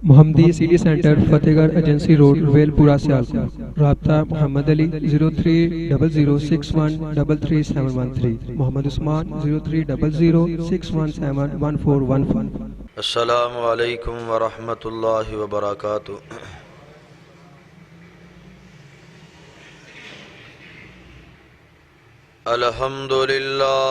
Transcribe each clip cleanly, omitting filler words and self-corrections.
محمدی city centre فتح گڑھ agency road well پورہ سیالکوٹ۔ رابطہ محمد علی 030061337113، محمد عثمان 030061711415۔ السلام علیکم ورحمۃ اللہ وبرکاتہ۔ الحمد للہ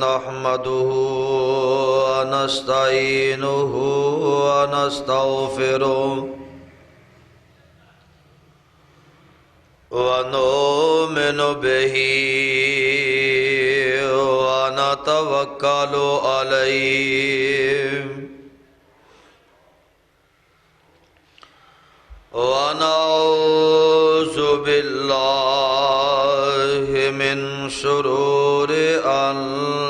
نحمده ونستعینه ونستغفره ونؤمن به ونتوکل علیہ ونعوذ باللہ من شرور انفسنا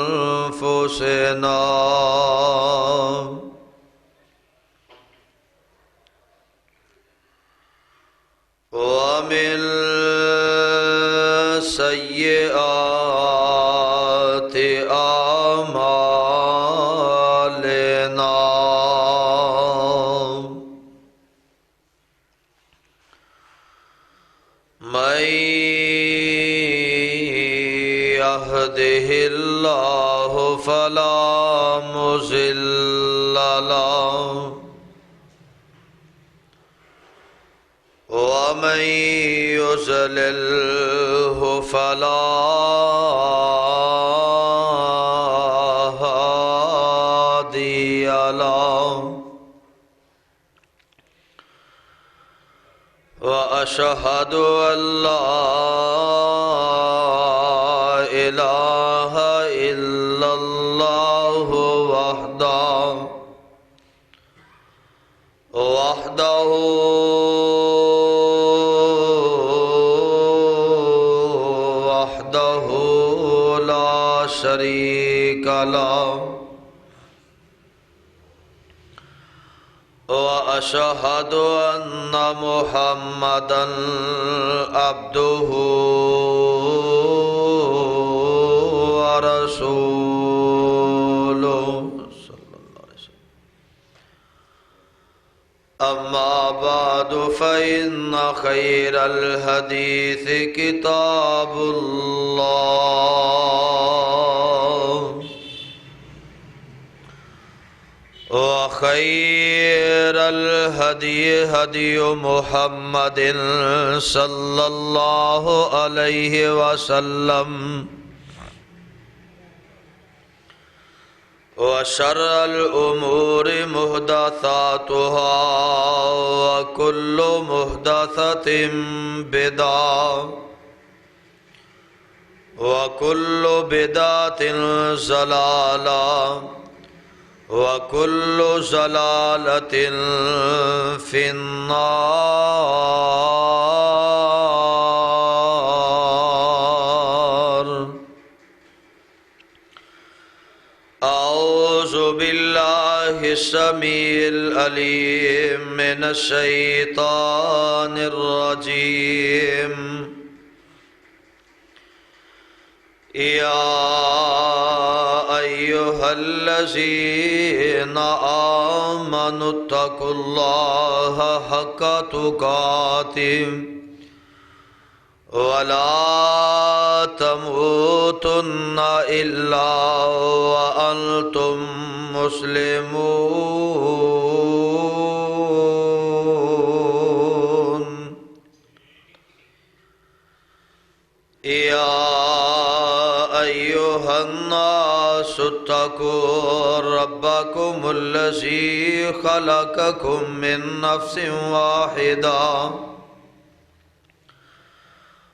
ومن سیئات اعمالنا، من يهده الله فلا مضل له ومن يضلله فلا هادي له، وأشهد أن لا إله إلا الله وحده لا شريك له، وأشهد أن محمدًا عبده ورسوله صلى الله عليه وسلم. أما بعد فإن خير الحديث كتاب الله، وخير الهدي هدي محمد صلى الله عليه وسلم، وشر الأمور محدثاتها وكل محدثة بدعة وكل بدعة ضلالة وكل ضلالة في النار۔ أعوذ بالله السميع العليم من الشيطان الرجيم۔ يا أيها الذين آمنوا اتقوا الله حق تقاته ولا تموتن إلا وأنتم مسلمون۔ يا أيها الناس اتقوا ربكم الذي خلقكم من نفس واحدة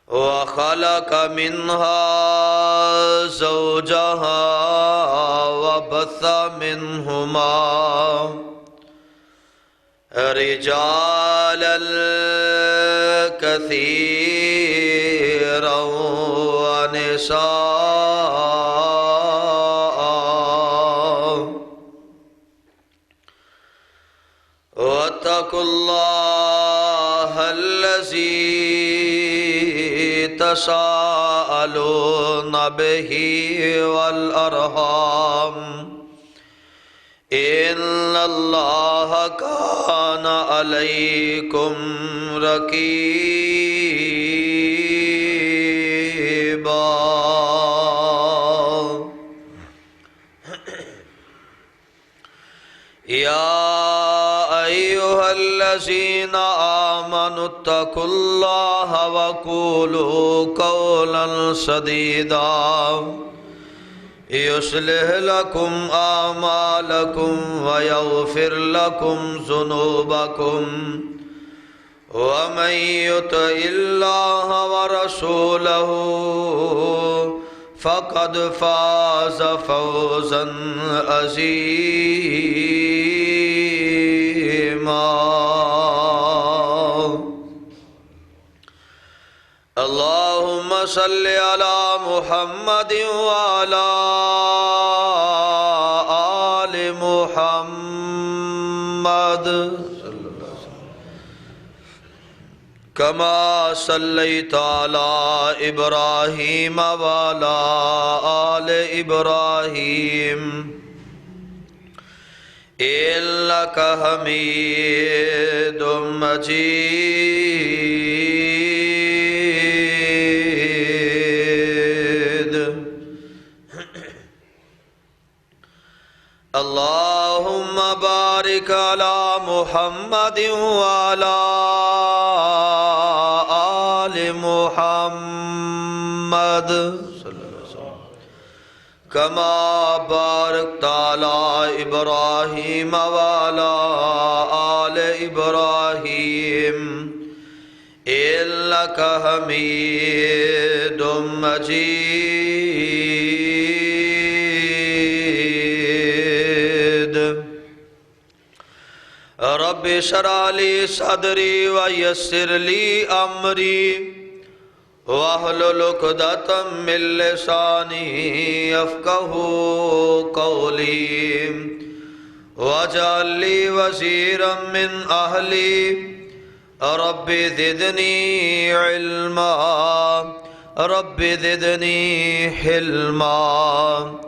وخلق منها زوجها وبث منهما رجالا كثيرا ونساء، واتقوا الله الذي تساءلون به والأرحام إن الله كان عليكم رقيبا يا أيها الذين آمنوا اتقوا الله وقولوا قولا سديدا يصلح لكم أعمالكم ويغفر لكم ذنوبكم ومن يطع الله ورسوله فقد فاز فوزا عظيما اللهم صل على محمد وعلى آل محمد كما صليت على إبراهيم وعلى آل إبراهيم إنك حميد مجيد اللهم بارك على محمد وعلى آل محمد كما باركت على إبراهيم وعلى آل إبراهيم إنك حميد مجيد رب اشرح لي صدري ويسر لي أمري واحلل عقدة من لساني يفقهوا قولي واجعل لي وزيرا من أهلي رب زدني علما رب زدني حلما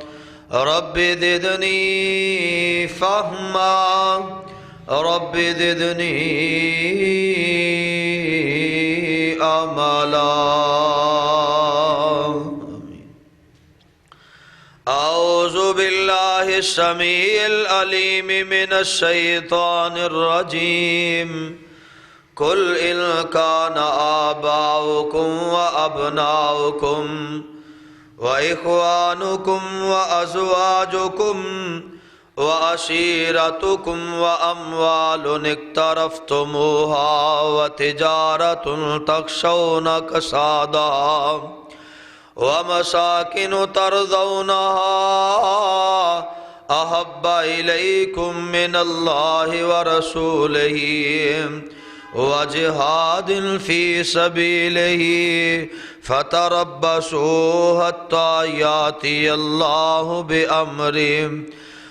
رب زدني فهما رب زدني عملا أعوذ بالله السميع العليم من الشيطان الرجيم قل إن كان آباؤكم وأبناؤكم وإخوانكم وأزواجكم وعشيرتكم وأموال اقترفتموها وتجارة تخشون كسادها ومساكن ترضونها أحب إليكم من الله ورسوله وجهاد في سبيله فتربصوا حتى يأتي الله بأمره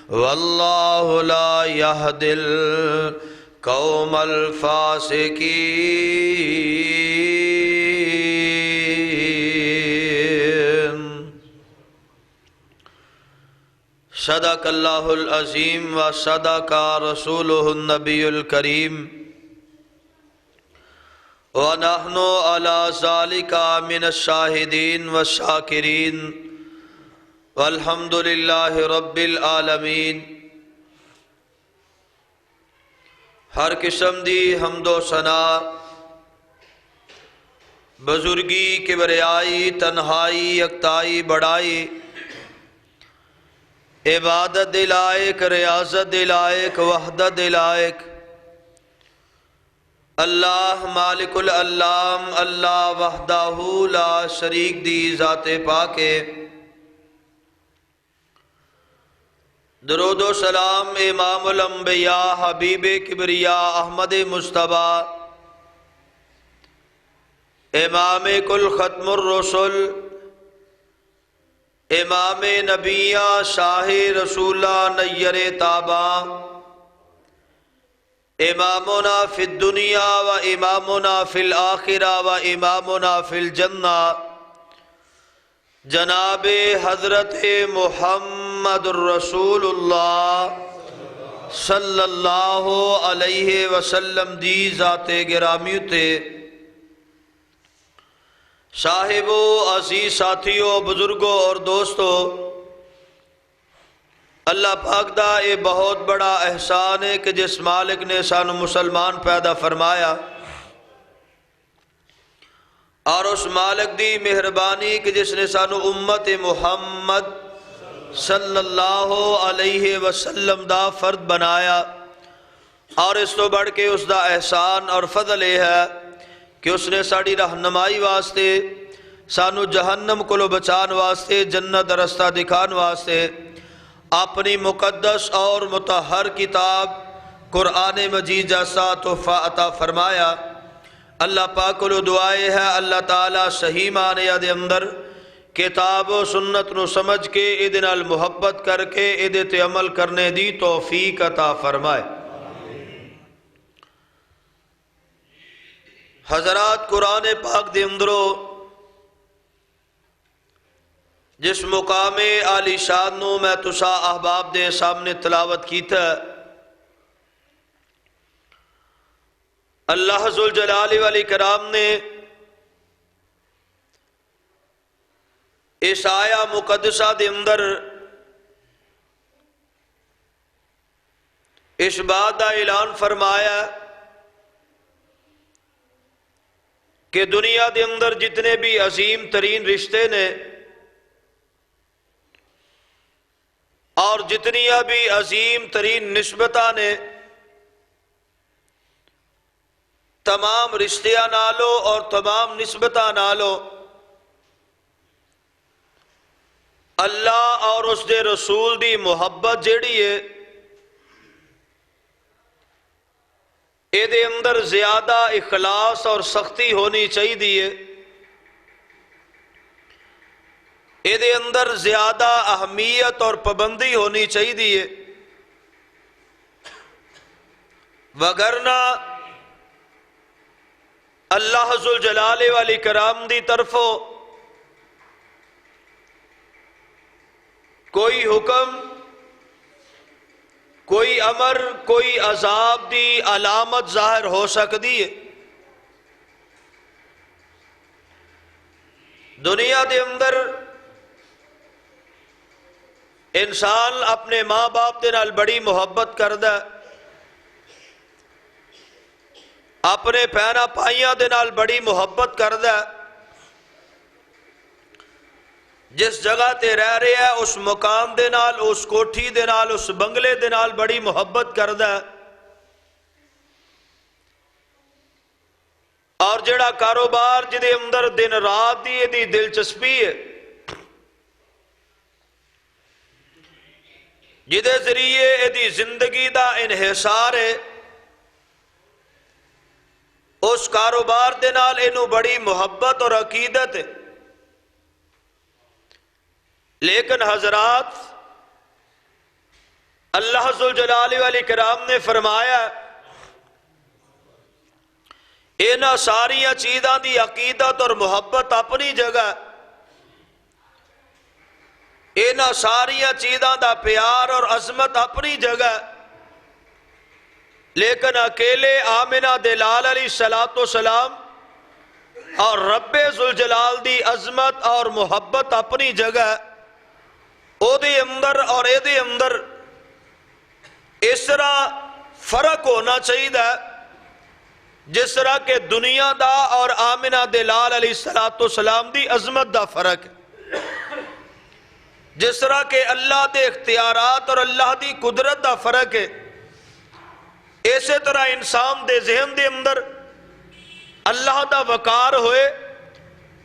والله لا يهدي القوم الفاسقين صدق اللہ العظیم وصدق رسولہ النبی الکریم ونحن على ذلك من الشاہدین والشاکرین والحمد للہ رب العالمین۔ ہر قسم دی حمد و ثنا بزرگی کبریائی تنہائی یکتائی بڑائی عبادت دلائق ریاضت دلائق وحدت دلائق اللہ مالک العلام اللہ وحدہ لا شریک دی ذات پاکے درود و سلام امام الانبیاء حبیب کبریاء احمد مصطفیٰ امام کل ختم الرسل امام نبیہ شاہ رسولہ نیر تابہ امامنا فی الدنیا و امامنا فی الآخرہ و امامنا فی الجنہ جناب حضرت محمد الرسول اللہ صلی اللہ علیہ وسلم دی ذات گرامی تے صاحبو عزیز ساتھیو بزرگوں اور دوستو، اللہ پاک دا یہ بہت بڑا احسان ہے کہ جس مالک نے سانو مسلمان پیدا فرمایا، اور اس مالک دی مہربانی کہ جس نے سانو امت محمد صلی اللہ علیہ وسلم دا فرد بنایا، اور اس تو بڑھ کے اس دا احسان اور فضل یہ ہے کہ اس نے ساڑی رہنمائی واسطے، سانو جہنم کو بچان واسطے، جنت رستہ دکھان واسطے اپنی مقدس اور مطہر کتاب قرآن مجید جیسا تحفہ عطا فرمایا۔ اللہ پاک کو دعائے ہے اللہ تعالیٰ صحیح معنی دے اندر کتاب و سنت نو سمجھ کے ادھے نال محبت کر کے ادھے تے عمل کرنے دی توفیق عطا فرمائے۔ حضرات، قرآن پاک دے اندرو جس مقام عالی شان نو میں تسا احباب دے سامنے تلاوت کیتا ہے، اللہ ذوالجلال والاکرام نے اس آیہ مقدسہ دے اندر اس بات دا اعلان فرمایا کہ دنیا دے اندر جتنے بھی عظیم ترین رشتے نے اور جتنیاں بھی عظیم ترین نسبتاں نے، تمام رشتیاں نالو اور تمام نسبتاں نالو اللہ اور اس دے رسول دی محبت جیڑی ہے، اے دے اندر زیادہ اخلاص اور سختی ہونی چاہیے، اے دے اندر زیادہ اہمیت اور پابندی ہونی چاہیے، وگرنہ اللہ ذوالجلال والاکرام دی طرفوں کوئی حکم، کوئی امر، کوئی عذاب دی علامت ظاہر ہو سکتی ہے۔ دنیا دے اندر انسان اپنے ماں باپ دے نال بڑی محبت کردا ہے، اپنے بہناں بھائیاں دے نال بڑی محبت کردا ہے، جس جگہ تے رہ رہے ہے اس مقام دے نال، اس کوٹھی دے نال، اس بنگلے دے نال بڑی محبت کردا ہے، اور جڑا کاروبار جدے اندر دن رات دی دلچسپی ہے، جدے ذریعے دی زندگی دا انحصار ہے، اس کاروبار دے نال اینو بڑی محبت اور عقیدت ہے۔ لیکن حضرات، اللہ ذوالجلال والاکرام نے فرمایا اینا ساریاں چیزاں دی عقیدت اور محبت اپنی جگہ، اینا ساریاں چیزاں دا پیار اور عظمت اپنی جگہ، لیکن اکیلے آمنہ دلال علیہ السلام اور رب ذوالجلال دی عظمت اور محبت اپنی جگہ، او دے اندر اور اے دے اندر اس طرح فرق ہونا چاہیے جس طرح کہ دنیا دا اور آمنہ دلال علیہ السلام دی عظمت دا فرق ہے، جس طرح کہ اللہ دے اختیارات اور اللہ دی قدرت دا فرق ہے، اسی طرح انسان دے ذہن دے اندر اللہ دا وقار ہوئے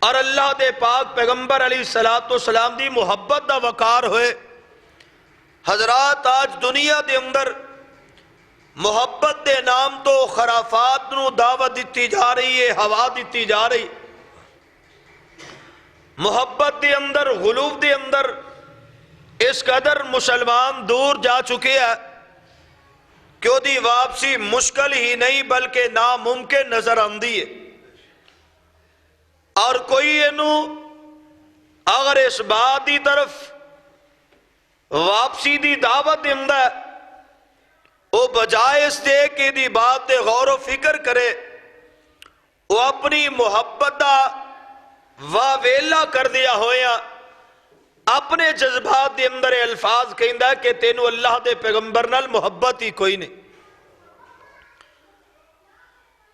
اور اللہ دے پاک پیغمبر علیہ السلام دی محبت دا وقار ہوئے۔ حضرات، آج دنیا دے اندر محبت دے نام تو خرافات نو دعوت دیتی جا رہی ہے، ہوا دیتی جا رہی، محبت دے اندر، غلو دے اندر اس قدر مسلمان دور جا چکے ہیں کہ وہ واپسی مشکل ہی نہیں بلکہ ناممکن نظر آندی ہے، اور کوئی اگر اس بات دی طرف واپسی دی دعوت دیندا ہے، وہ بجائے اس دے کہ دی بات تے غور و فکر کرے، وہ اپنی محبت دا واویلا کر دیا ہویا اپنے جذبات دے اندر الفاظ کہندا کہ تینو اللہ دے پیغمبر نال محبت ہی کوئی نہیں۔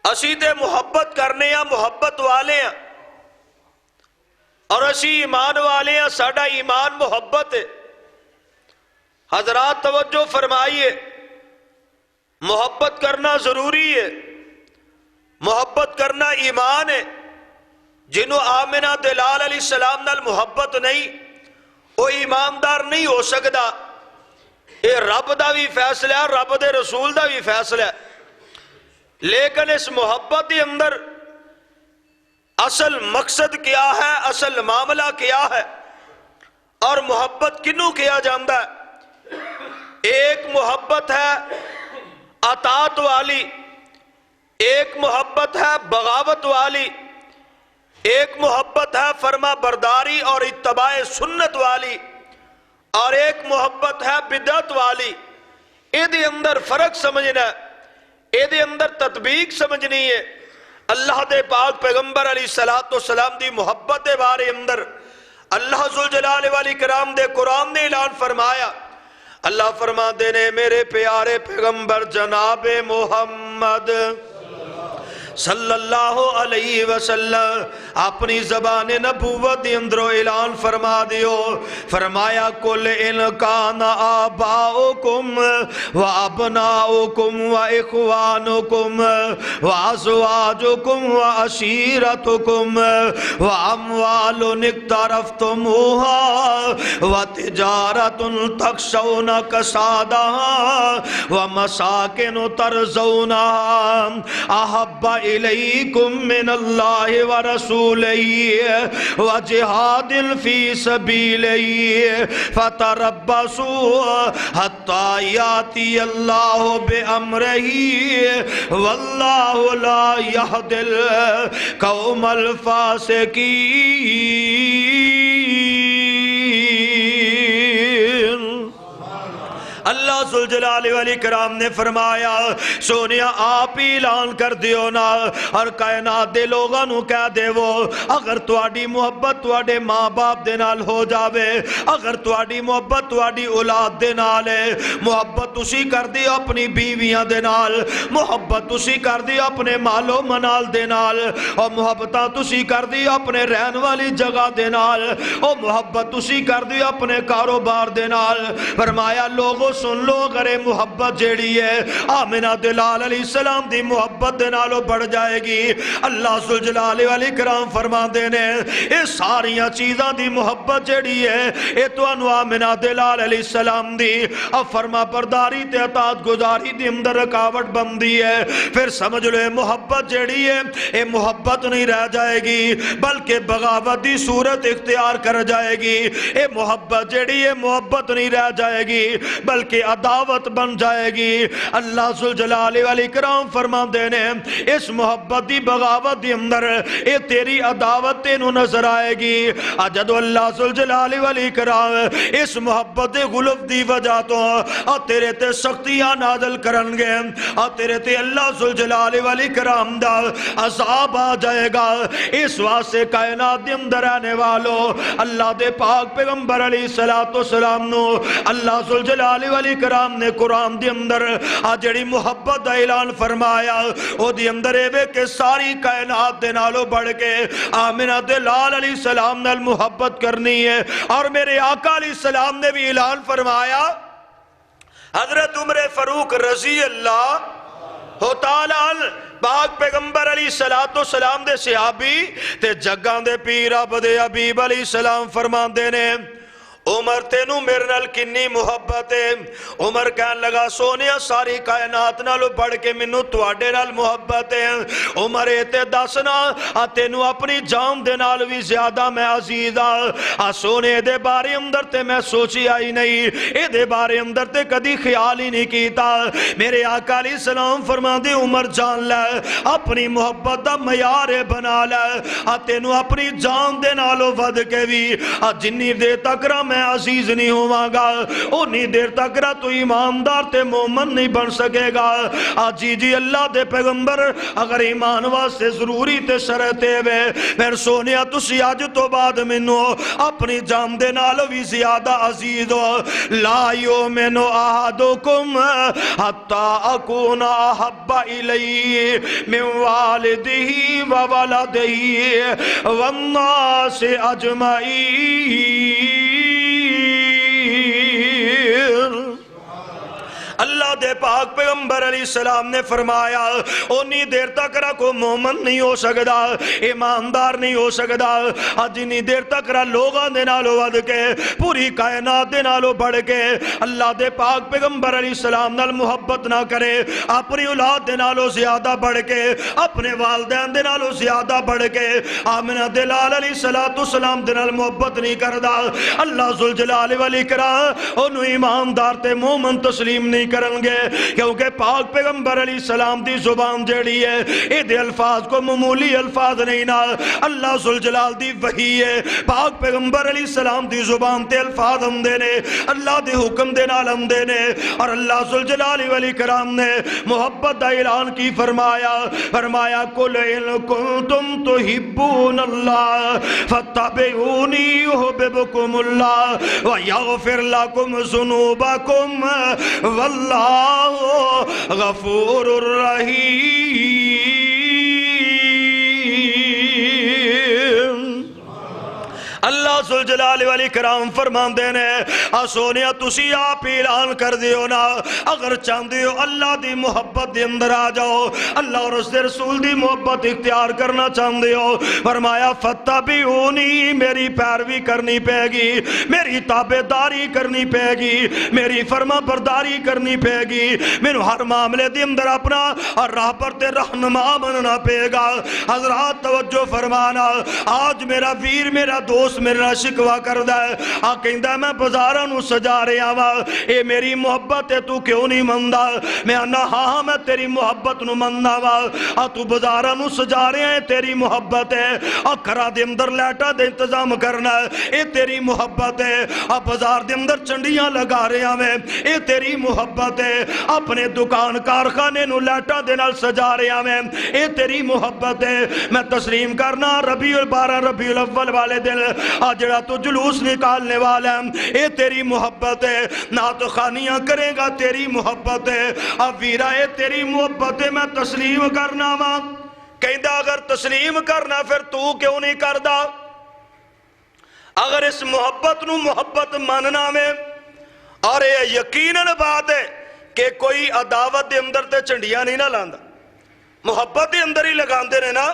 اسی تے محبت کرنے ہیں، محبت والے ہیں، اور اسی ایمان والے ہیں، ساڈا ایمان محبت ہے۔ حضرات توجہ فرمائیے، محبت کرنا ضروری ہے، محبت کرنا ایمان ہے۔ جنہوں آمنہ دلال علیہ السلام نال محبت نہیں، وہ ایماندار نہیں ہو سکتا۔ یہ رب دا بھی فیصلہ ہے، رب دے رسول دا بھی فیصلہ ہے، لیکن اس محبت کے اندر اصل مقصد کیا ہے، اصل معاملہ کیا ہے، اور محبت کنوں کیا جاندہ ہے؟ ایک محبت ہے اطاعت والی، ایک محبت ہے بغاوت والی، ایک محبت ہے فرما برداری اور اتباع سنت والی، اور ایک محبت ہے بدعت والی۔ یہ اندر فرق سمجھنا ہے، یہ اندر تطبیق سمجھنی ہے۔ اللہ دے پاک پیغمبر علیہ السلام دی محبت دے بارے اندر اللہ ذوالجلال والاکرام دے قرآن نے اعلان فرمایا۔ اللہ فرما دینے میرے پیارے پیغمبر جناب محمد صلی اللہ علیہ وسلم اپنی زبان نبوت دی اندرو اعلان فرما دیو، فرمایا کل ان کان آباؤکم و ابناؤکم و اخوانکم و ازواجکم و عشیرتکم و اموال اقترفتموها و تجارت تخشون کسادها و مساکن ترزونها احب الیکم من اللہ ورسولہ وجہاد فی سبیلہ فتربصوا حتی یاتی اللہ بامرہ واللہ لا یہدی القوم الفاسقین۔ اللہ ذوالجلال والاکرام نے فرمایا سونیا آپ ہی اعلان کر دیو نا، اور کائنات دے لوگاں نو کہہ دیو اگر تواڈی محبت تواڈے ماں باپ دے نال ہو جاوے، اگر تواڈی محبت تواڈی اولاد دے نال ہے، محبت تسی کر دیو اپنی بیویاں دے نال، محبت تسی کر دیو اپنے مال و منال دے نال، اور محبتاں تسی کر دیو اپنے رہن والی جگہ دے نال، اور محبت تسی کر دیو اپنے کاروبار دے نال۔ فرمایا لوگوں سن لو، اگر محبت جیڑی ہے آمنہ دلال علیہ السلام دی محبت دے نالوں بڑھ جائے گی۔ اللہ ذوالجلال والاکرام فرما دینے اے ساریاں چیزاں دی محبت جیڑی ہے اے تو انو آمنہ دلال علیہ السلام دی اب فرما برداری تے اطاعت گزاری دی اندر رکاوٹ بندی ہے۔ پھر سمجھ لو اے محبت جیڑی ہے اے محبت نہیں رہ جائے گی بلکہ بغاوت دی صورت اختیار کر جائے گی۔ اے محبت جیڑی ہے محبت نہیں رہ جائے گی بلکہ عداوت بن جائے گی۔ اللہ ذوالجلال والاکرام فرما دینے اس محبت دی بغاوت دی اندر اے تیری عداوت تینو نظر آئے گی۔ جد اللہ ذوالجلال والاکرام اس محبت غلف دی وجہ تو تیرے تے سختیاں نازل کرنگے، تیرے تے اللہ ذوالجلال والاکرام دا عذاب آ جائے گا۔ اس واسطے کائنات دی اندر آنے والو اللہ دے پاک پیغمبر علیہ السلام نو اللہ ذوالجلال والاکرام نے قرآن دی اندر جڑی محبت دا اعلان فرمایا او دی اندر اے کہ ساری کائنات دے نالوں بڑھ کے آمنہ دلال علیہ السلام نال محبت کرنی ہے۔ اور میرے آقا علیہ السلام نے بھی اعلان فرمایا، حضرت عمر فاروق رضی اللہ تعالیٰ پاک پیغمبر علیہ السلام دے صحابی تے جگاں دے پیر عبد حبیب علیہ السلام فرمان دینے عمر تینوں میرے نال کنی محبت ہے؟ عمر کہن لگا سونیا ساری کائنات نالو بڑھ کے منو تواڈے نال محبت ہے۔ عمر تے دسنا تینوں اپنی جان دے نال بھی زیادہ میں عزیز سونے دے بارے اندر تے میں سوچی آئی نہیں، اے دے بارے اندر تے کدی خیال ہی نہیں کیتا۔ میرے آقا علیہ السلام فرما دے عمر جان لے اپنی محبت دا معیار بنا لے، تینوں اپنی جان دے نالو ود کے بھی جنی دیر تک میں عزیز نہیں ہوا گا انی دیر تک تو ایماندار تے مومن نہیں بن سکے گا۔ جی اللہ دے پیغمبر اگر ایمان واسطے ضروری تے شرطے وے پھر سونیا تسی آج تو بعد منو اپنی جان دے نالو بھی زیادہ عزیز ہو۔ لا یومن احدکم حتی اکون احب الی من والدہ و ولدہ والناس اجمعین۔ اللہ دے پاک پیغمبر علیہ السلام نے فرمایا انی دیر تک کو مومن نہیں ہو سکتا، ایماندار نہیں ہو سکتا جنی دیر تک لوگاں دے نالو ود کے پوری کائنات دے نالو بڑھ کے اللہ دے پاک پیغمبر علیہ السلام نال محبت نہ کرے، اپنی اولاد دے نالو زیادہ بڑھ کے، اپنے والدین دے نالو زیادہ بڑھ کے آمنہ دلال علیہ السلام دے نال محبت نہیں کردا، اللہ ذوالجلال والاکرام انہوں ایماندار تے مومن تسلیم نہیں کرن گے، کیونکہ پاک پیغمبر علیہ السلام دی زبان جڑی ہے اے دے الفاظ کو معمولی الفاظ نہیں نا، اللہ ذوالجلال دی وحی ہے، پاک پیغمبر علیہ السلام دی زبان تے الفاظ ہم دینے اللہ دے حکم دے نال ہم دینے، اور اللہ ذوالجلال والاکرام نے محبت دا اعلان کی فرمایا قل ان کنتم تحبون اللہ فاتبعونی یحببکم اللہ ویغفر لکم ذنوبکم واللہ غفور الرحیم۔ اللہ ذوالجلال والاکرام فرمان دینے سونیا تسی آپ اعلان کر دیو نا اگر چاہتے ہو اللہ دی محبت دے اندر آ جاؤ، اللہ اور اس دے رسول دی محبت اختیار کرنا چاہتے ہو، فرمایا فتبعونی میری پیروی کرنی پے گی، میری تابعداری کرنی پے گی، میری فرما برداری کرنی پے گی، میں ہر معاملے دے اندر اپنا اور راہ پر تے رہنما بننا پے گا۔ حضرات توجہ فرمانا، آج میرا ویر میرا دوست میرا شکوا کردہ ہے کہندہ میں بزارہ نو سجا رہا ہوا اے میری محبت ہے تو کیوں نہیں مندہ، میں آنا ہاں میں تیری محبت نو مندہ ہوا تو بزارہ نو سجا رہا ہے تیری محبت ہے، کھرا دے اندر لیٹا دے انتظام کرنا ہے اے تیری محبت ہے، بزار دے اندر چنڈیاں لگا رہا میں اے تیری محبت ہے، اپنے دکان کارخانے نو لیٹا دے نال سجا رہا میں اے تیری محبت ہے، میں تسلیم کرنا ربیع البارہ ربیع الاول والے دن جڑا تو جلوس نکالنے والا ہے اے تیری محبت ہے، نعت خوانیاں کرے گا تیری محبت ہے، اب ویرہ اے تیری محبت ہے میں تسلیم کرنا ماں کہندہ اگر تسلیم کرنا پھر تو کیوں نہیں کردہ، اگر اس محبت نو محبت ماننا میں اور یہ یقیناً بات ہے کہ کوئی عداوت دے اندر تے چنڈیاں نہیں نہ لاندہ، محبت دے اندر ہی لگاندے نے نا،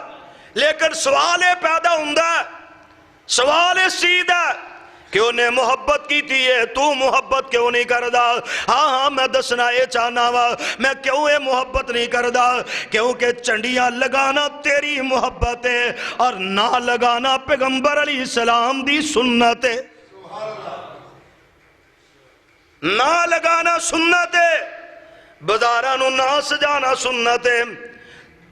لیکن سوال پیدا ہوندہ ہے، سوال اس چیز ہے کہ انہیں محبت کی تھی ہے تو محبت کیوں نہیں کردہ، ہاں میں دسنا یہ چاہنا ہوا میں کیوں یہ محبت نہیں کردہ، کیونکہ چنڈیاں لگانا تیری محبت ہے اور نہ لگانا پیغمبر علیہ السلام دی سنت ہے، نہ لگانا سنت ہے، بزارہ نو نہ سجانا سنت ہے،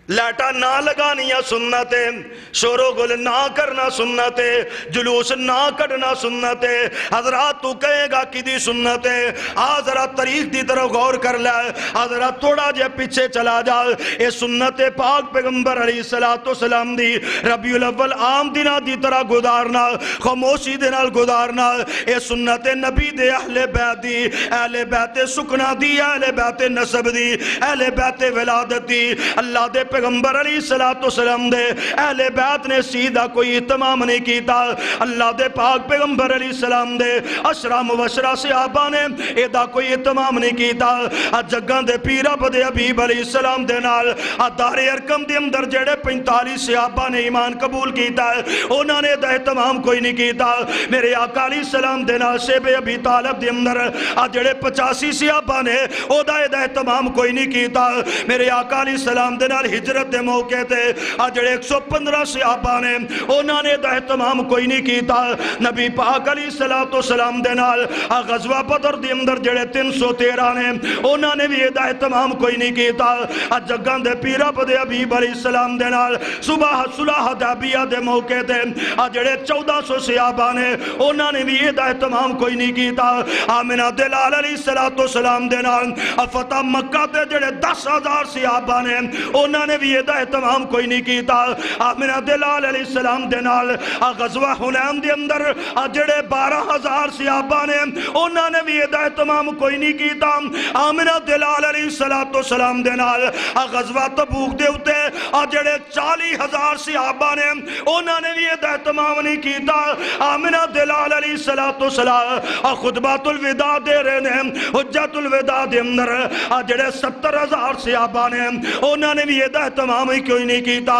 لیٹا نہ لگانیا سنت ہے، شور و گل نہ کرنا سنت ہے، جلوس نہ کڑنا سنت ہے۔ حضرات تو کہے گا کی دی سنت ہے، حضرات طریق دی طرف غور کر لے، حضرات تھوڑا جے پیچھے چلا جا، اے سنت پاک پیغمبر علیہ السلام دی ربیع الاول عام دنہ دی طرح گزارنا، خاموشی دے نال گزارنا، اے سنت نبی دے اہل بیت دی، اہل بیت سکنا دی، اہل بیت نسب دی، اہل بیت ولادت دی، اللہ دے پیغمبر علیہ السلام دے اہل بیت نے سیدھا کوئی اہتمام نہیں کیتا اللہ دے پاک پیغمبر علیہ السلام دے عشرہ مبشرہ صحابہ نے ایدہ کوئی اہتمام نہیں کیتا جگاں دے پیر عبد حبیب علیہ السلام دے نال دار ارکم دے اندر جڑے 45 صحابہ نے ایمان قبول کیتا انہوں نے ایدہ اہتمام کوئی نہیں کیتا میرے آقا علیہ السلام دے نال شیب ابی طالب دے اندر جڑے 85 صحابہ نے ایدہ اہتمام کوئی نہیں کیتا میرے آقا علیہ السلام دے نال ہجرت دے موقع تے جڑے 115 صحابہ نے انہوں نے ایدہ اہتمام کوئی نہیں کیتا نبی پاک علیہ السلام دے نال غزوہ بدر دے اندر جڑے 313 نے انہوں نے بھی ایدہ اہتمام کوئی نہیں کیتا جگاں دے پیر عبد حبیب علیہ السلام دے نال صبح صلح حدیبیہ دے موقع تے جڑے 1400 صحابہ نے انہوں نے بھی ایدہ اہتمام کوئی نہیں کیتا آمنہ دلال علیہ السلام دے نال فتح مکہ تے جڑے 10,000 صحابہ نے انہوں نے بھی ایدہ اہتمام کوئی نہیں کیتا آمنہ دلال علیہ السلام دے نال غزوہ حنین دے اندر جڑے 12,000 صحابہ نے انہوں نے بھی ایدہ اہتمام کوئی نہیں کیتا آمنہ دلال علیہ السلام دے نال غزوہ تبوک دے ہوتے جڑے 40,000 صحابہ نے انہوں نے بھی ایدہ اہتمام نہیں کیتا آمنہ دلال علیہ السلام خطبات الوداع دے رہے ہیں حجت الوداع دے اندر جڑے 70,000 صحابہ نے انہوں نے بھی ایدہ اہتمام ہی کوئی نہیں کیتا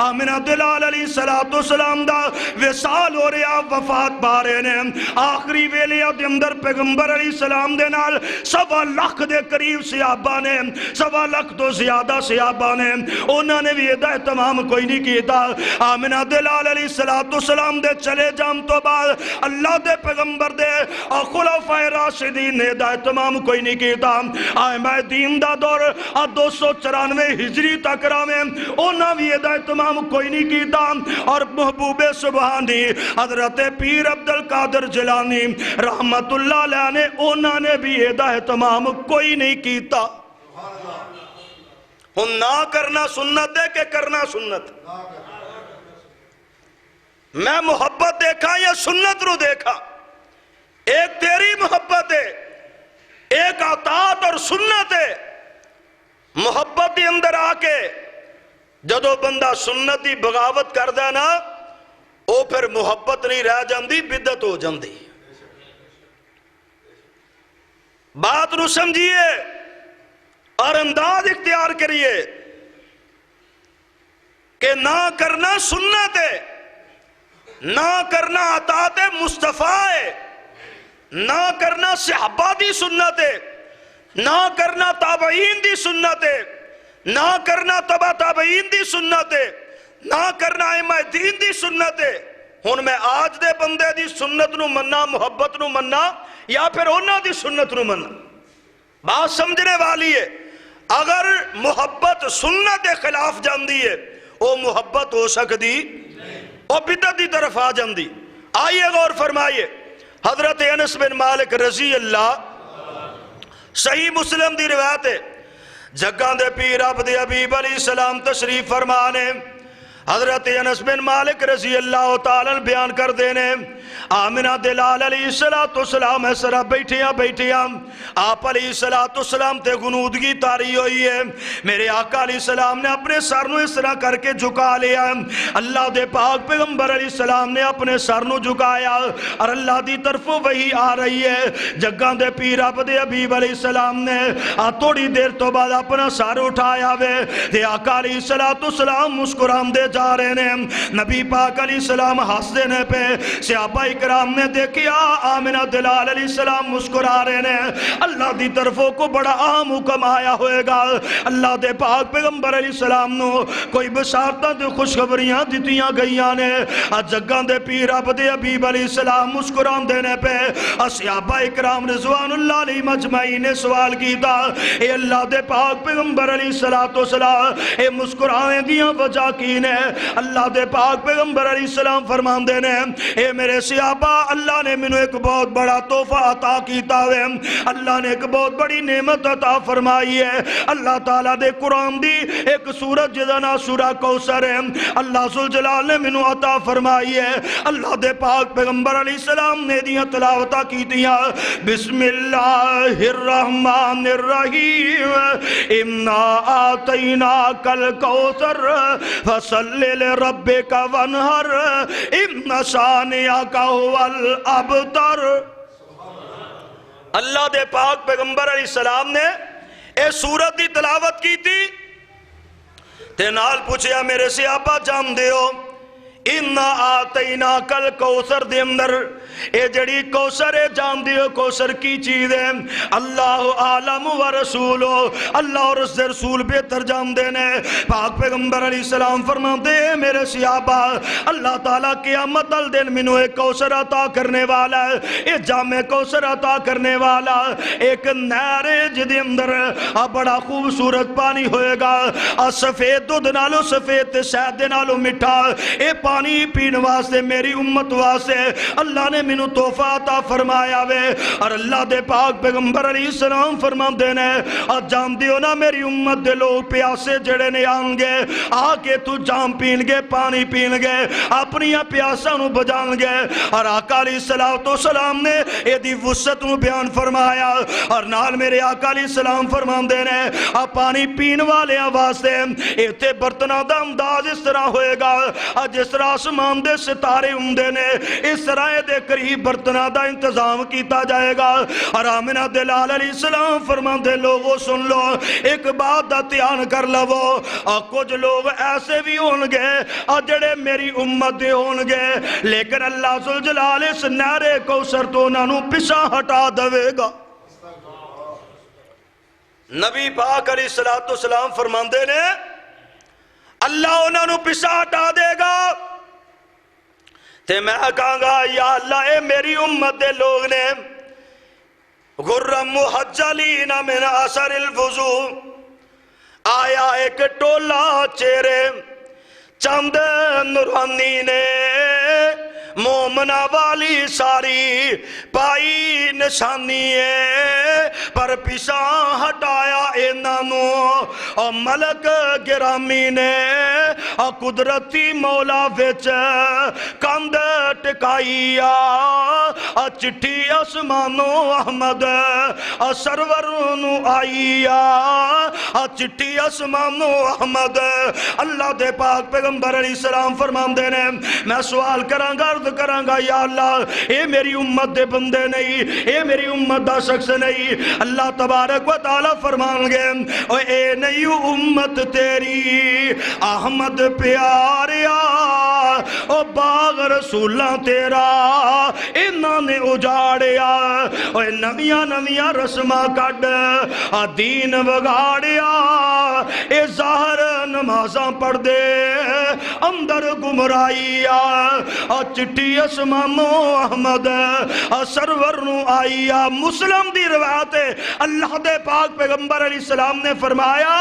آمنہ دلال علیہ السلام دا وصال ہو رہا وفات بارے نے آخری ویلیہ دے اندر پیغمبر علیہ السلام دے نال 1.25 دے قریب صحابہ نے 1.25 تو زیادہ صحابہ نے انہوں نے بھی ایدہ اہتمام کوئی نہیں کیتا آمنہ دلال علیہ السلام دے چلے جام تو بعد اللہ دے پیغمبر دے خلفائے راشدین نے ایدہ اہتمام کوئی نہیں کیتا آئمہ دین دا دور 294 ہجری تک رامے انہوں بھی ایدہ اہتمام کوئی نہیں کیتا اور محبوب سبحانی حضرت پیر عبدالقادر جیلانی رحمت اللہ علیہ نے انہوں نے بھی ایدہ اہتمام کوئی نہیں کیتا ہم نہ کرنا سنت ہے کہ کرنا سنت میں محبت دیکھا یا سنت رو دیکھا ایک تیری محبت ہے ایک اطاعت اور سنت ہے محبت کے اندر آکے جدو بندہ سنتی بغاوت کر دینا او پھر محبت نہیں رہ جاندی بدعت ہو جاندی بات نو سمجھیے اور انداز اختیار کریے کہ نہ کرنا سنت ہے نہ کرنا اطاعت مصطفیٰ ہے نہ کرنا صحابہ دی سنت ہے نہ کرنا تابعین دی سنت ہے نہ کرنا تبع تابعین دی سنت ہے نہ کرنا ائمہ دین دی سنت ہے ہن میں آج دے بندے دی سنت نو مننا محبت نو مننا یا پھر انہاں دی سنت نو مننا بات سمجھنے والی ہے اگر محبت سنت کے خلاف جاندی ہے وہ محبت ہو سکتی وہ بدعت دی طرف آ جاندی آئیے غور فرمائیے حضرت انس بن مالک رضی اللہ صحیح مسلم دی روایت ہے جگاں دے پیر عبد حبیب علیہ السلام تشریف فرمانے حضرت انس بن مالک رضی اللہ تعالیٰ بیان کر دینے آمنہ دلال علیہ السلام ایسرہ بیٹھیاں آپ علیہ السلام تے غنودگی تاری ہوئی ہے میرے آقا علیہ السلام نے اپنے سرنو اس طرح کر کے جھکا لیا اللہ دے پاک پیغمبر علیہ السلام نے اپنے سرنو جھکایا اور اللہ دی طرف وہی آ رہی ہے جگاں دے پیر عبد حبیب علیہ السلام نے تھوڑی دیر تو بعد اپنا سر اٹھایا وے تے آقا علیہ السلام مسکرام دے جا رہے ہیں نبی پاک علیہ السلام ہنس دینے پہ صحابہ اکرام نے دیکھیا آمنہ دلال علیہ السلام مسکرا رہے ہیں اللہ دی طرفوں کو بڑا عام حکم آیا ہوئے گا اللہ دے پاک پیغمبر علیہ السلام نو کوئی بشارتاں دے خوشخبریاں دیتیاں گئیاں نے جگاں دے پیر عبد حبیب علیہ السلام مسکران دینے پہ صحابہ اکرام رضوان اللہ علیہ مجمعین نے سوال کی تھا اے اللہ دے پاک پیغمبر علیہ السلام اے مسکرانے دیاں وجہ کی نے اللہ دے پاک پیغمبر علیہ السلام فرماندے نے اے میرے صحابہ اللہ نے مینوں ایک بہت بڑا تحفہ عطا کیتا ہے، اللہ نے ایک بہت بڑی نعمت عطا فرمائی ہے۔ اللہ تعالیٰ دے قرآن دی ایک سورت جدا نا سورہ کوثر ہے، اللہ ذوالجلال نے مینوں عطا فرمائی ہے۔ اللہ دے پاک پیغمبر علیہ السلام نے دیاں تلاوتہ کیتیاں، بسم اللہ الرحمن الرحیم انا آتیناک الکوثر فصل لربک وانحر ان شانئک هو الابتر۔ اللہ دے پاک پیغمبر علیہ السلام نے اے سورت دی تلاوت کی تھی تے نال پوچھیا میرے صحابہ جان دیو اِنَّا آتَيْنَاكَ الْكَوْثَرَ دے اندر اے جڑی کوثر ہے جان دیو کوثر کی چیز ہے، اللہ عالم و رسولو اللہ اور اس رسول بہتر جان دینے۔ پاک پیغمبر علیہ السلام فرماتے ہیں میرے صحابہ اللہ تعالیٰ قیامت الدن منو ایک کوثر عطا کرنے والا ہے، ایک جامع کوثر عطا کرنے والا ایک نہر ہے جدے اندر بڑا خوبصورت پانی ہوئے گا، سفید دودھ نالو سفید شہد نالو مٹھا، اے پانی پین واسطے میری امت واسطے اللہ نے مینوں تحفہ عطا فرمایا وے۔ اور اللہ دے پاک پیغمبر علیہ السلام فرماندے نے اور جان دیو نا میری امت دے لوگ پیاسے جڑے نے آن گے آ کے تو جام پین گے پانی پین گے اپنی پیاسا نو بجان گے۔ اور آقا علیہ السلام نے اے دی وسعت نو بیان فرمایا اور نال میرے آقا علیہ السلام فرماندے نے پانی پین والے واسطے ایتھے برتنہ دا انداز اس طرح ہوئے گا جس طرح آسمان دے ستارے ہوندے نے اس طرح دے قریب برتنہ دا انتظام کیتا جائے گا۔ اور آمنہ دلال علیہ السلام فرماندے لوگوں سن لو ایک بات دا دھیان کر لو اور کچھ لوگ ایسے بھی ہونگے اور جڑے میری امت دے ہونگے لیکن اللہ ذوالجلال اس نہر کوثر تو انہوں پیچھے ہٹا دے گا۔ نبی پاک علیہ السلام فرماندے نے اللہ انہوں پیچھے ہٹا دے گا تے میں کہاں گا یا اللہ اے میری امت دے لوگ نے غرم محجلین من اثر الوضو آیا ایک ٹولا چہرے چند نورانی نے مومنہ والی ساری پائی نشانی ہے پر پیشا ہٹایا انہوں اور ملک گرامی نے اور قدرتی مولا وچ کند ٹکائیا اور چٹھی اسمانو احمد اور سرورنو آئیا اور چٹھی اسمانو احمد۔ اللہ دے پاک پیغمبر علیہ السلام فرماندے نے میں سوال کرانگا کرانگا یا اللہ اے میری امت دے بندے نہیں اے میری امت دا شخص نہیں۔ اللہ تبارک و تعالی فرمان گے اے نہیں امت تیری احمد پیاریا او باغ رسولہ تیرا انہاں نے اجاڑیا اے نمیاں نمیاں رسمہ کڈ دین وگاڑیا اے ظاہر نمازاں پڑھ دے اندر گمرائیا اور چٹھی اسمانو احمد سرور نو آئیا۔ مسلم دی روایت ہے اللہ دے پاک پیغمبر علیہ السلام نے فرمایا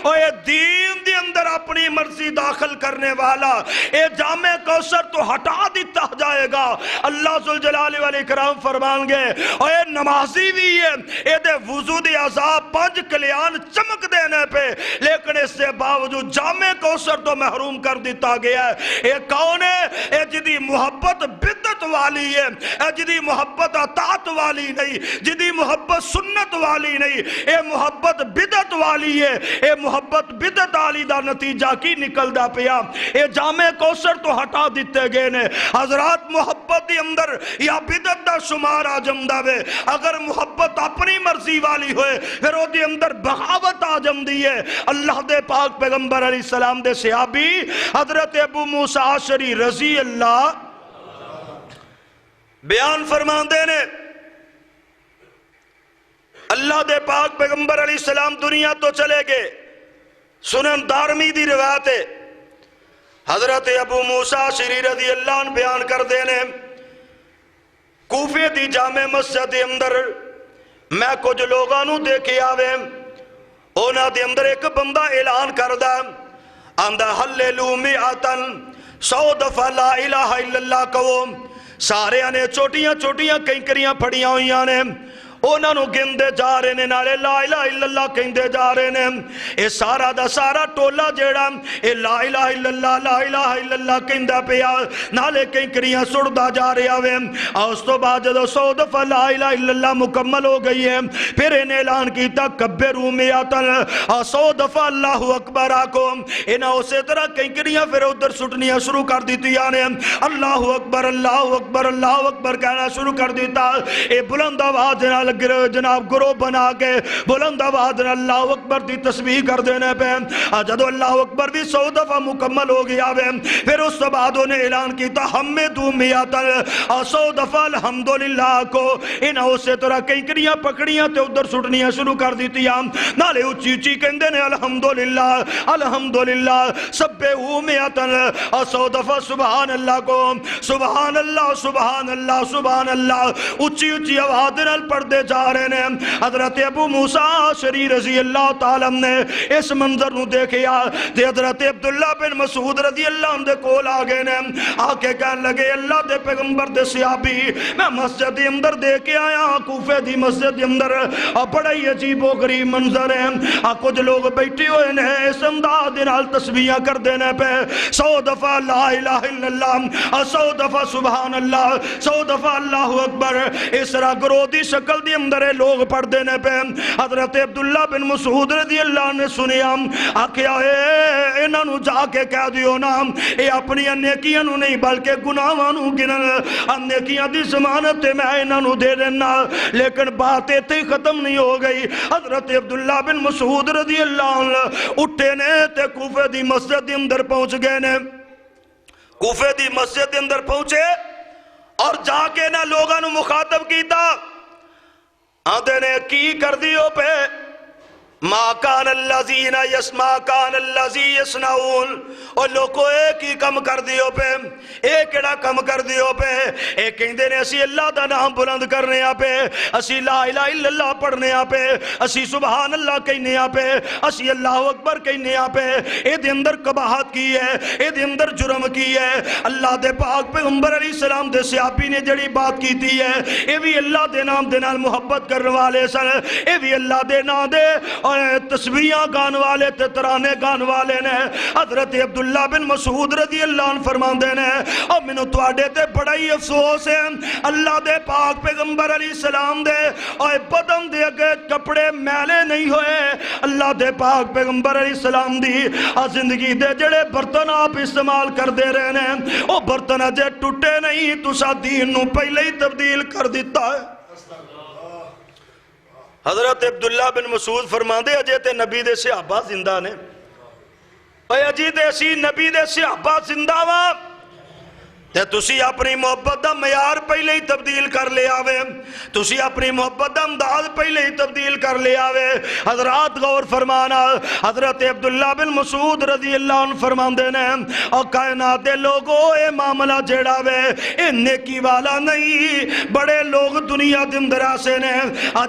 اے دین دی اندر اپنی مرضی داخل کرنے والا اے جامع کوثر تو ہٹا دیتا جائے گا۔ اللہ ذوالجلال والاکرام فرمان گے اے نمازی بھی ہے اے دے وضو دی عذاب 5 کلیان چمک دینے پہ لیکن اس سے باوجود جامع کوثر تو محروم کر دیتا گیا ہے۔ اے کون ہے؟ اے جدی محبت بدت والی ہے، اے جدی محبت اطاعت والی نہیں، جدی محبت سنت والی نہیں، اے محبت بدت والی ہے۔ اے محبت بدت والی دا نتیجہ کی نکل دا پیا اے جامع کوثر تو ہٹا دیتے گئے نے۔ حضرات محبت دی اندر یا بدت دا شمار آ جمدہ وے، اگر محبت اپنی مرضی والی ہوئے پھر وہ دی اندر بغاوت آ جم دی ہے۔ اللہ دے پاک پیغمبر علیہ السلام دے صحابی حضرت ابو موسیٰ عشری رضی اللہ بیان فرمان دینے اللہ دے پاک پیغمبر علیہ السلام دنیا تو چلے گئے۔ سنن دارمی دی روایت ہے حضرت ابو موسیٰ عشری رضی اللہ عنہ بیان کر دینے کوفے دی جامع مسجد دے اندر میں کچھ لوگانوں دیکھے آوے اونا دے اندر ایک بندہ اعلان کردہ آندہ ہلیلو میاتن 100 دفعہ لا الہ الا اللہ کہو سارے نے چھوٹیاں چھوٹیاں کنکریاں پھڑیاں ہوئیاں نے انہوں نے گندے جا رہے نے نالے لا الہ الا اللہ کہندے جا رہے نے اے سارا دا سارا ٹولا جیڑا اے لا الہ الا اللہ لا الہ الا اللہ کہندہ پیا نالے کنکریاں سڑدا جا رہے آوے اس تو بعد جدو 100 دفعہ لا الہ الا اللہ مکمل ہو گئی ہے پھر انہیں اعلان کیتا کبروا میاتن 100 دفعہ اللہ اکبر آکو انہاں اسی طرح کنکریاں پھر ادھر سٹنیاں شروع کر دیتی یعنی اللہ اکبر اللہ اکبر اللہ اکبر کہنا شروع کر دیتا اے بلند آواز جناب گروہ بنا کے بلند آواز اللہ اکبر دی تسبیح کر دینے پہ جدو اللہ اکبر بھی 100 دفعہ مکمل ہو گیا پھر اس بعد انہیں اعلان کیتا حمدوا میاتن 100 دفعہ الحمدللہ کو انہاں اسے طرح کنکریاں پکڑیاں تے ادھر سٹنیاں شروع کر دیتی نالے اچھی اچھی کہندے نے الحمدللہ الحمدللہ سبحوا میاتن 100 دفعہ سبحان اللہ کو سبحان اللہ سبحان اللہ سبحان اللہ اچھی اچھی آواز نال پڑھ دے جا رہے ہیں حضرت ابو موسیٰ شری رضی اللہ تعالیٰ نے اس منظر نو دیکھیا تے حضرت عبداللہ بن مسعود رضی اللہ عنہ دے کول آگے نے آکے کہنے لگے اللہ دے پیغمبر دے صحابی میں مسجد دے اندر دیکھے آیا کوفے دی مسجد دے اندر بڑا ہی عجیب و غریب منظر ہے کچھ لوگ بیٹھے ہوئے نے اس انداز نال تسبیحاں کر دینے پہ 100 دفعہ لا الہ الا اللہ 100 دفعہ سبحان اللہ 100 دفعہ اللہ اکبر اس طرح گروہ دی شکل دی اندر لوگ پڑھ دینے پہ حضرت عبداللہ بن مسعود رضی اللہ نے سنیا آکھیا اے انہاں نو جا کے کہہ دیو نا اے اپنی نیکیاں نو نہیں بلکہ گناہاں نو گنن نیکیاں دی ضمانت میں انہاں نو دے دینا لیکن بات تے ختم نہیں ہو گئی حضرت عبداللہ بن مسعود رضی اللہ عنہ اٹھے نے تے کوفے دی مسجد دی اندر پہنچ گئے نے کوفے دی مسجد دی اندر پہنچے اور جا کے نہ لوگاں نو مخاطب کیتا آدھے نے کی کر دیو پہ ما کان اللذین یسما کان اللذی یسنعون اور لوگوں ایک ہی کم کر دیو پہ ایک ایڑا کم کر دیو پہ ایک کہندے نے اسی اللہ دا نام بلند کرنے آ پہ اسی لا الہ الا اللہ پڑھنے آ پہ اسی سبحان اللہ کہنے آ پہ اسی اللہ اکبر کہنے آ پہ اے دے اندر قباحت کی ہے اے دے اندر جرم کی ہے اللہ دے پاک پیغمبر علیہ السلام دے صحابی نے جڑی بات کی تھی ہے اے بھی اللہ دے نام دے نال محبت کرنے والے سن اے بھی اللہ دے نام دے تسبیحاں گان والے تے ترانے گان والے نے حضرت عبداللہ بن مسعود رضی اللہ عنہ فرماندے نے اور منو تواڈے تے بڑا ہی افسوس ہے اللہ دے پاک پیغمبر علیہ السلام دے اور بدن دے اگے کپڑے میلے نہیں ہوئے اللہ دے پاک پیغمبر علیہ السلام دی زندگی دے جڑے برتن آپ استعمال کر دے رہے ہیں وہ برتن اجے ٹوٹے نہیں تسا دین نو پہلے ہی تبدیل کر دیتا ہے حضرت عبداللہ بن مسعود فرماندے اجے تے نبی دے صحابہ زندہ نے اے اجی تے اسی نبی دے صحابہ زندہ وا تے تسی اپنی محبت دا معیار پہلے ہی تبدیل کر لے آوے تسی اپنی محبت دا انداز پہلے ہی تبدیل کر لے آوے حضرات غور فرمانا حضرت عبداللہ بن مسعود رضی اللہ عنہ فرماندے نے اور کائنات دے لوگوں اے معاملہ جیڑا وے اے نیکی والا نہیں بڑے لوگ دنیا دے اندر آسے نے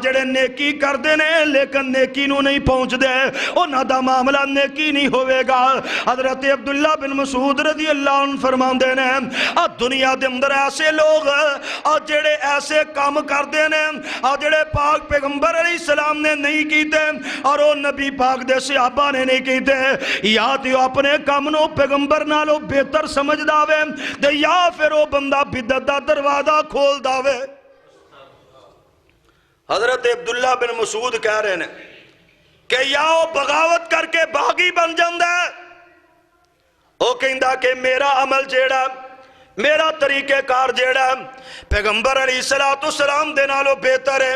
جڑے نیکی کر دے نے لیکن نیکی نو نہیں پہنچ دے انہاں دا معاملہ نیکی نہیں ہوئے گا حضرت عبداللہ بن مسعود رضی اللہ عنہ فرماندے نے دنیا دے اندر ایسے لوگ جڑے ایسے کام کر دینے جڑے پاک پیغمبر علیہ السلام نے نہیں کیتے اور وہ نبی پاک دے صحابہ نے نہیں کیتے یا تو اپنے کام نو پیغمبر نالو بہتر سمجھ داوے دے یا پھر وہ بندہ بدعت دا دروازہ کھول داوے حضرت عبداللہ بن مسعود کہہ رہے ہیں کہ یا وہ بغاوت کر کے باغی بن جاندہ ہے وہ کہندہ کہ میرا عمل جیڑا میرا طریقہ کار جیڑا پیغمبر علیہ السلام دے نالو بہتر ہے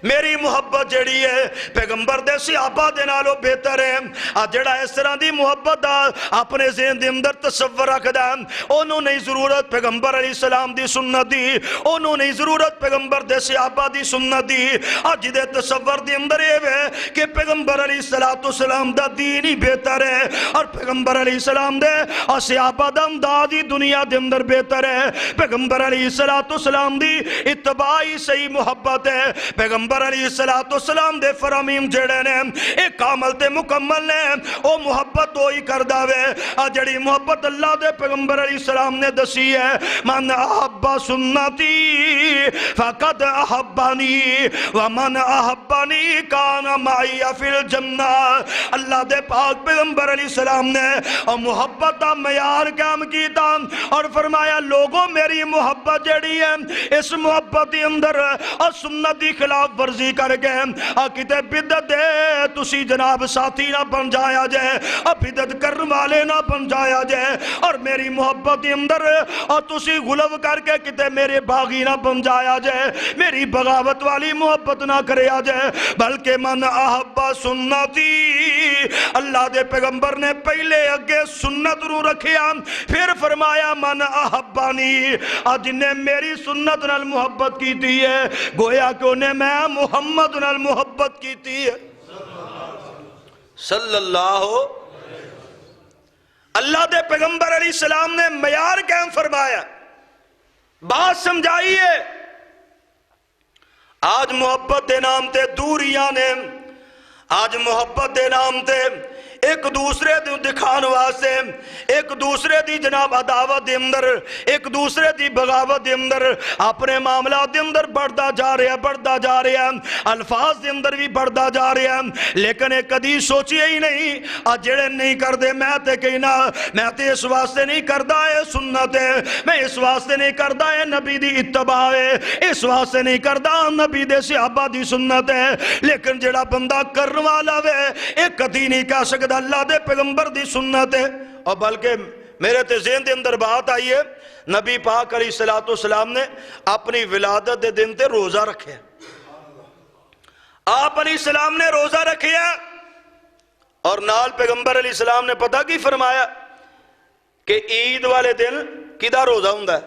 میری محبت جڑی ہے پیغمبر دے صحابہ دے نالو بہتر ہے جڑا اس طرح دی محبت دا اپنے ذہن دے اندر تصور رکھ دا انہوں نہیں ضرورت پیغمبر علیہ السلام دی سنت دی انہوں نہیں ضرورت پیغمبر دے صحابہ دی سنت دی آج دے تصور دے اندر یہ ہے کہ پیغمبر علیہ السلام دا دین ہی بہتر ہے اور پیغمبر علیہ السلام دے اور صحابہ دا امداد ہی دنیا دے اندر بہتر ہے پیغمبر علیہ السلام دی اتباعی صحیح محبت ہے پیغمبر علیہ السلام دے فرامین جڑے نے ایک کامل تے مکمل نے او محبت محبت وہی کردا وے جڑی محبت اللہ دے پیغمبر علیہ السلام نے دسی ہے من احب سنتی فقد احبانی ومن احبانی کان معی فی الجنہ اللہ دے پاک پیغمبر علیہ السلام نے اور محبت دا معیار قائم کیتا اور فرمایا لوگوں میری محبت جڑی ہے اس محبت دی اندر اور سنت دی خلاف ورزی کر کے کتے بدعت دے تسی جناب ساتھی نہ بن جایا جائے اور بدعت کرن والے نہ بن جایا جائے اور میری محبت دی اندر اور تسی غلو کر کے کتے میرے باغی نہ بن جایا جائے میری بغاوت والی محبت نہ کریا جائے بلکہ من احب سنتی اللہ دے پیغمبر نے پہلے اگے سنت رو رکھیا پھر فرمایا من احبانی آج نے میری سنت نال محبت کی تھی ہے گویا کہ انہیں میں محمد نال محبت کی تھی ہے صلی اللہ اللہ دے پیغمبر علیہ السلام نے معیار قائم فرمایا بات سمجھائیے آج محبت دے نام تے دوریاں نے آج محبت دے نام تے ایک دوسرے دی دکھان واسطے ایک دوسرے دی جناب عداوت دے اندر ایک دوسرے دی بغاوت دے اندر اپنے معاملات دے اندر بڑھتا جا رہے ہیں الفاظ دے اندر بھی بڑھتا جا رہے ہیں لیکن ایک کدی سوچی ہی نہیں آج جڑے نہیں کر دے میں تے کہنا میں تے اس واسطے نہیں کردہ ہے سنت ہے میں اس واسطے نہیں کردہ ہے نبی دی اتباع ہے اس واسطے نہیں کردہ نبی دے صحابہ دی سنت ہے لیکن جڑا بندہ کرن والا وے ایک کدی نہیں کہہ سکتا اللہ دے پیغمبر دی سنت ہے اور بلکہ میرے تے ذہن دے اندر بات آئی ہے نبی پاک علیہ السلام نے اپنی ولادت دے دن تے روزہ رکھے آپ علیہ السلام نے روزہ رکھے اور نال پیغمبر علیہ السلام نے پتہ کی فرمایا کہ عید والے دن کدھا روزہ ہوں ہے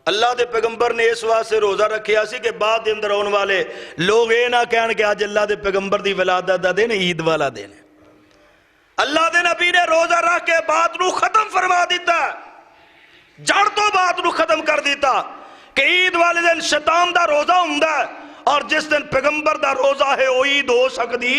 اللہ دے پیغمبر نے اس واسطے روزہ رکھیا سی کہ بعد دے اندر آن والے لوگ اے نہ کہن کہ آج اللہ دے پیغمبر دی ولادت دا دن عید والا دن ہے اللہ دے نبی نے روزہ رکھ کے بات نو ختم فرما دیتا جڑ تو بات نو ختم کر دیتا کہ عید والے دن شیطان دا روزہ ہوندا ہے اور جس دن پیغمبر دا روزہ ہے وہ عید ہو سکتی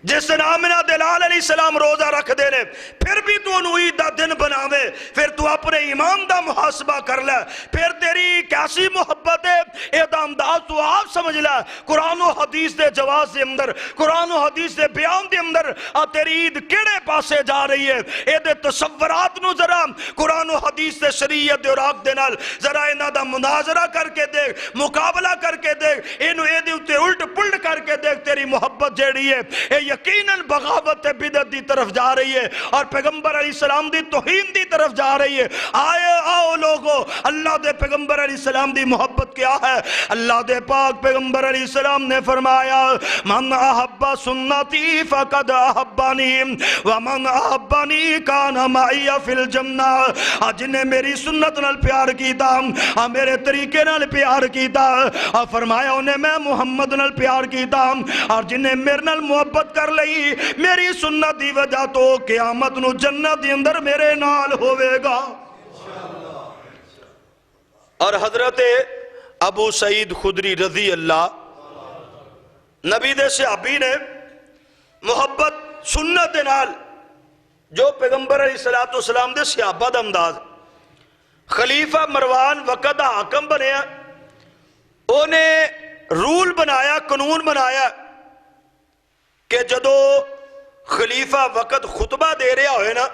جس دن آمنہ دلال علیہ السلام روزہ رکھ دینے پھر بھی تو انہوں عید دا دن بناوے پھر تو اپنے ایمان دا محاسبہ کر لے پھر تیری کیسی محبت ہے اے دا انداز تو آپ سمجھ لے قرآن و حدیث دے جواز دے اندر قرآن و حدیث دے بیان دے اندر تیری عید کیڑے پاسے جا رہی ہے اے دے تصورات نو ذرا قرآن و حدیث دے شریعت دے راک دے نال ذرا انہا دا مناظرہ کر کے دیکھ مقابلہ کر کے دیکھ انہوں اے دے اتے الٹ پلٹ کر کے دیکھ تیری محبت جیڑی ہے اے یقیناً بغاوت بدعت دی طرف جا رہی ہے اور پیغمبر علیہ السلام دی توہین دی طرف جا رہی ہے آؤ لوگو اللہ دے پیغمبر علیہ السلام دی محبت کیا ہے اللہ دے پاک پیغمبر علیہ السلام نے فرمایا من احب سنتی فقد احبانی ومن احبانی کان معی فی الجنہ جن نے میری سنت نال پیار کیتا میرے طریقے نال پیار کیتا فرمایا انہیں میں محمد نال پیار کیتا اور جن نے میرے نال محبت کر لئی میری سنت دی وجہ تو قیامت نو جنت دی اندر میرے نال ہوئے گا اور حضرت ابو سعید خدری رضی اللہ نبی دے صحابی نے محبت سنت دے نال جو پیغمبر علیہ السلام دے صحابہ دا انداز خلیفہ مروان وقت حاکم بنیا انہیں رول بنایا قانون بنایا کہ جدو خلیفہ وقت خطبہ دے رہا ہوئے نا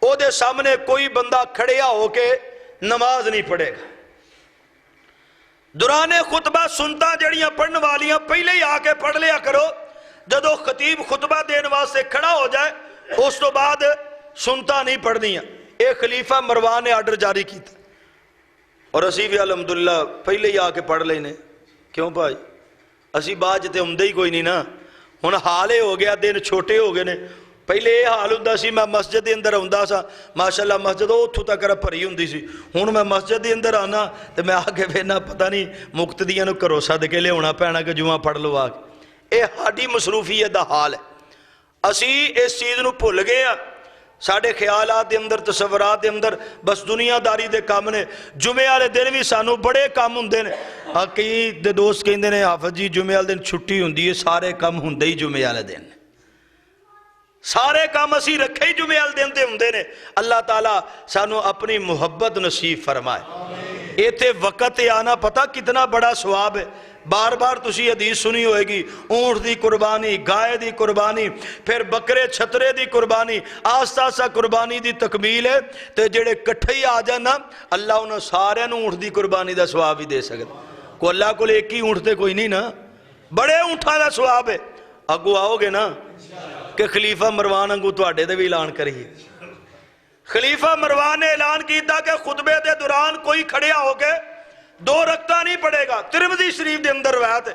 او دے سامنے کوئی بندہ کھڑیا ہو کے نماز نہیں پڑھے گا دوران خطبہ سنتا جڑیاں پڑھنے والیاں پہلے ہی آکے پڑھ لیا کرو جدو خطیب خطبہ دین واسطے کھڑا ہو جائے اس تو بعد سنتا نہیں پڑھنی ایک خلیفہ مروان نے آرڈر جاری کی تھا اور اسی بھی الحمدللہ پہلے ہی آکے پڑھ لینے کیوں بھائی اسی بات جتے ہمدے ہی کوئی نہیں نا ہن حالے ہو گیا دن چھوٹے ہو گئے نے پہلے یہ حال ہوں سی میں مسجد دے اندر ہوں سا ماشاءاللہ مسجد اتھوں تک بھری ہوں سی ہوں میں مسجد دے اندر آنا تو میں آگے وینا پتہ نہیں مقتدیاں نو کرو صدقے لے ہونا پینا کہ جمعہ پڑھ لو آگے اے ہاڈی مصروفیت دا حال ہے اسی اس چیز نو بھول گئے ہیں ساڑھے خیالات دے اندر تصورات دے اندر بس دنیا داری دے کام نے جمعے والے دن بھی سانو بڑے کام ہوندے نے کئی دے دوست کہندے نے حافظ جی جمعے والے دن چھٹی ہوندی ہے سارے کام ہوندے ہی جمعے والے دن سارے کام اسی رکھے ہی جمعے والے دن تے ہوندے نے. اللہ تعالیٰ سانو اپنی محبت نصیب فرمائے. ایتھے وقت آنا پتہ کتنا بڑا ثواب ہے. بار بار تسی حدیث سنی ہوئے گی، اونٹ دی قربانی، گائے دی قربانی، پھر بکرے چھترے دی قربانی، آستہ آستہ قربانی دی تکمیل ہے. تے جڑے کٹھے ہی آ جانا اللہ انہوں سارے اونٹ دی قربانی دا ثواب ہی دے سکتا. کو اللہ کو ایک ہی اونٹ تے کوئی نہیں نا، بڑے اونٹاں دا ثواب ہے. اگو آؤ گے نا کہ خلیفہ مروان انگو تواڈے دے بھی اعلان کریے. خلیفہ مروان نے اعلان کیتا کہ خطبے دے دوران کوئی کھڑیا ہو کے 2 رکعتاں نہیں پڑھے گا. ترمذی شریف دے اندر روایت ہے.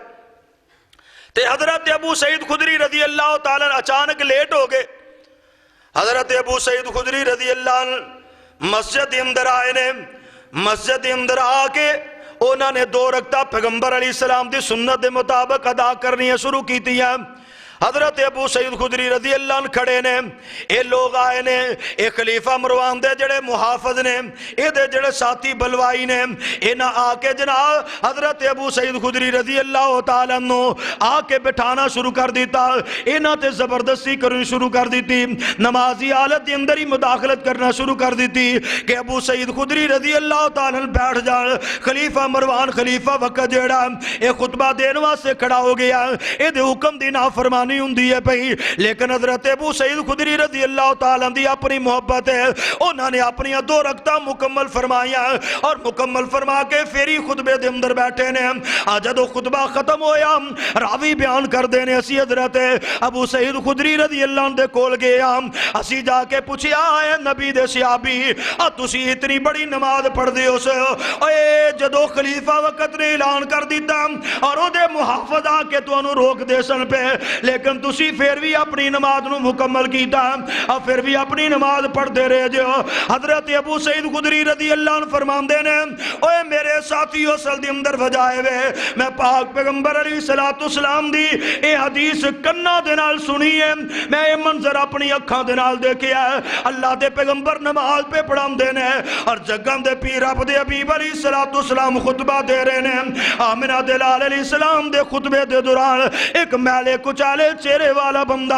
تے حضرت ابو سعید خدری رضی اللہ تعالیٰ اچانک لیٹ ہو گئے. حضرت ابو سعید خدری رضی اللہ عنہ مسجد دے اندر آئے نے. مسجد دے اندر آ کے انہوں نے 2 رکعتاں پیغمبر علیہ السلام دی سنت دے مطابق ادا کرنی شروع کیتی ہیں. حضرت ابو سعید خدری رضی اللہ عنہ کھڑے نے. اے لوگ آئے نے، اے خلیفہ مروان دے جڑے محافظ نے، اے دے جڑے ساتھی بلوائی نے، انہاں آ کے جناب حضرت ابو سعید خدری رضی اللہ تعالیٰ عنہ آ کے بٹھانا شروع کر دیتا. انہاں تے زبردستی کرنی شروع کر دیتی. نمازی حالت دے اندر ہی مداخلت کرنا شروع کر دیتی کہ ابو سعید خدری رضی اللہ تعالیٰ عنہ بیٹھ جان. خلیفہ مروان خلیفہ وقت جڑا اے خطبہ دین واسطے کھڑا ہو گیا. اے دے حکم دی نافرمانی نہیں ہوندی ہے پئی، لیکن حضرت ابو سعید خدری رضی اللہ تعالیٰ دی اپنی محبت ہے. انہوں نے اپنی 2 رکعتاں مکمل فرمایا اور مکمل فرما کے فیری خطبے دے اندر بیٹھے نے. جدو خطبہ ختم ہویا راوی بیان کر دینے اسی حضرت ابو سعید خدری رضی اللہ عنہ دے کول گیا. اسی جا کے پوچھیا اے نبی دے صحابی تسی اتنی بڑی نماز پڑھ دے ہو سے اے جدو خلیفہ وقت نے اعلان کر دیتا اور او دے محافظ آ کے تو انہوں روک دے سن پہ، لیکن تسی پھر بھی اپنی نماز نو مکمل کیتا اور پھر بھی اپنی نماز پڑھ دے رہے جو. حضرت ابو سعید خدری رضی اللہ عنہ فرمان دے نے اوے میرے ساتھیو سل دی اندر وجائے وے میں پاک پیغمبر علیہ السلام دی اے حدیث کنا دے نال سنی ہے، میں اے منظر اپنی اکھاں دے نال دیکھیا ہے. اللہ دے پیغمبر نماز پہ پڑھام دے نے اور جگم دے پیر رب دے حبیب علیہ السلام خطبہ دے رہے نے. آمنہ دلال علیہ السلام دے خطبے دے دوران ایک میلے کچالے چہرے والا بندہ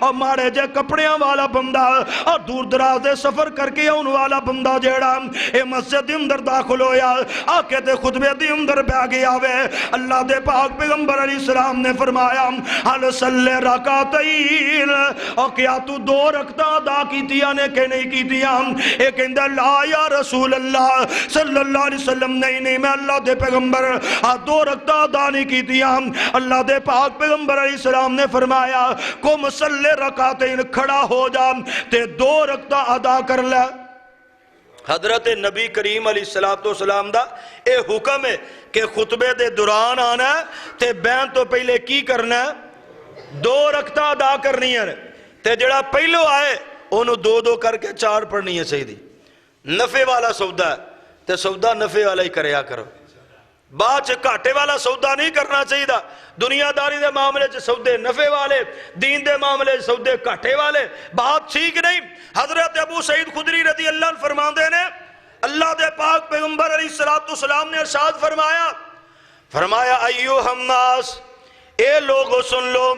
اور ماڑے جے کپڑیاں والا بندہ اور دور دراز دے سفر کر کے ان والا بندہ جیڑا اے مسجد دے اندر داخل ہویا آکے دے خطبے دے اندر بہ گیا وے. اللہ دے پاک پیغمبر علیہ السلام نے فرمایا حل صلی رکعتین اور کیا تو 2 رکعتاں ادا کیتیاں نے کہ نہیں کیتیاں؟ اے کہندا لا یا رسول اللہ صلی اللہ علیہ وسلم نہیں میں اللہ دے پیغمبر 2 رکعتاں ادا نہیں کیتیاں. اللہ دے پاک پیغمبر علیہ السلام نے فرمایا قم صلی رکعتین کھڑا ہو جا تے 2 رکعتاں ادا کر لے. حضرت نبی کریم علیہ السلام دا اے حکم ہے کہ خطبے دے دوران آنا ہے تے بین تو پہلے کی کرنا ہے 2 رکعتاں ادا کرنی ہے تے جڑا پہلو آئے انہوں 2 کر کے 4 پڑھنی ہے. صحیح دی نفع والا سودا ہے تے سودا نفع والا ہی کریا کرو، بعد گھاٹے والا سودا نہیں کرنا چاہیے. دنیا داری دے معاملے چ سودے نفع والے، دین دے معاملے سودے گھاٹے والے، بات ٹھیک نہیں. حضرت ابو سعید خدری رضی اللہ عنہ فرماندے نے اللہ دے پاک پیغمبر علیہ السلام نے ارشاد فرمایا ایوہ الناس اے لوگو سن لو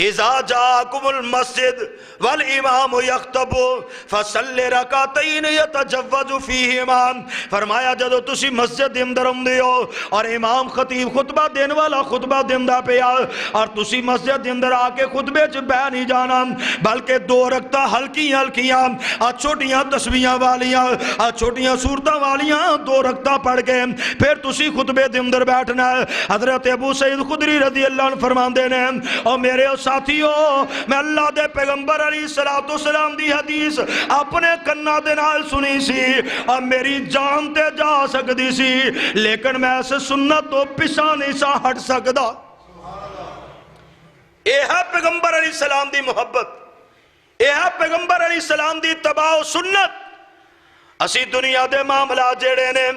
اذا جاکم المسجد والامام یخطب فصلی رکعتین یتجوز فیہما. فرمایا جدو تسی مسجد دے اندر آندے ہو اور امام خطیب خطبہ دین والا خطبہ دیندا پیا اور تسی مسجد دے اندر آ کے خطبے چ بیٹھ نہیں جانا بلکہ 2 رکعتاں ہلکیاں چھوٹیاں تسبیحاں والیاں چھوٹیاں سورتاں والیاں 2 رکعتاں پڑھ کے پھر تسی خطبے دے اندر بیٹھنا ہے. حضرت ابو سعید خدری رضی اللہ عنہ فرماندے نے او میرے ساتھیو میں اللہ دے پیغمبر علیہ السلام دی حدیث اپنے کنہ دے نال سنی سی اور میری جان تے جا سکتی سی لیکن میں اس سنت تو پیچھے نہیں سا ہٹ سکدا. اے ہے پیغمبر علیہ السلام دی محبت، اے ہے پیغمبر علیہ السلام دی اتباع و سنت. اسی دنیا دے معاملات جڑے نے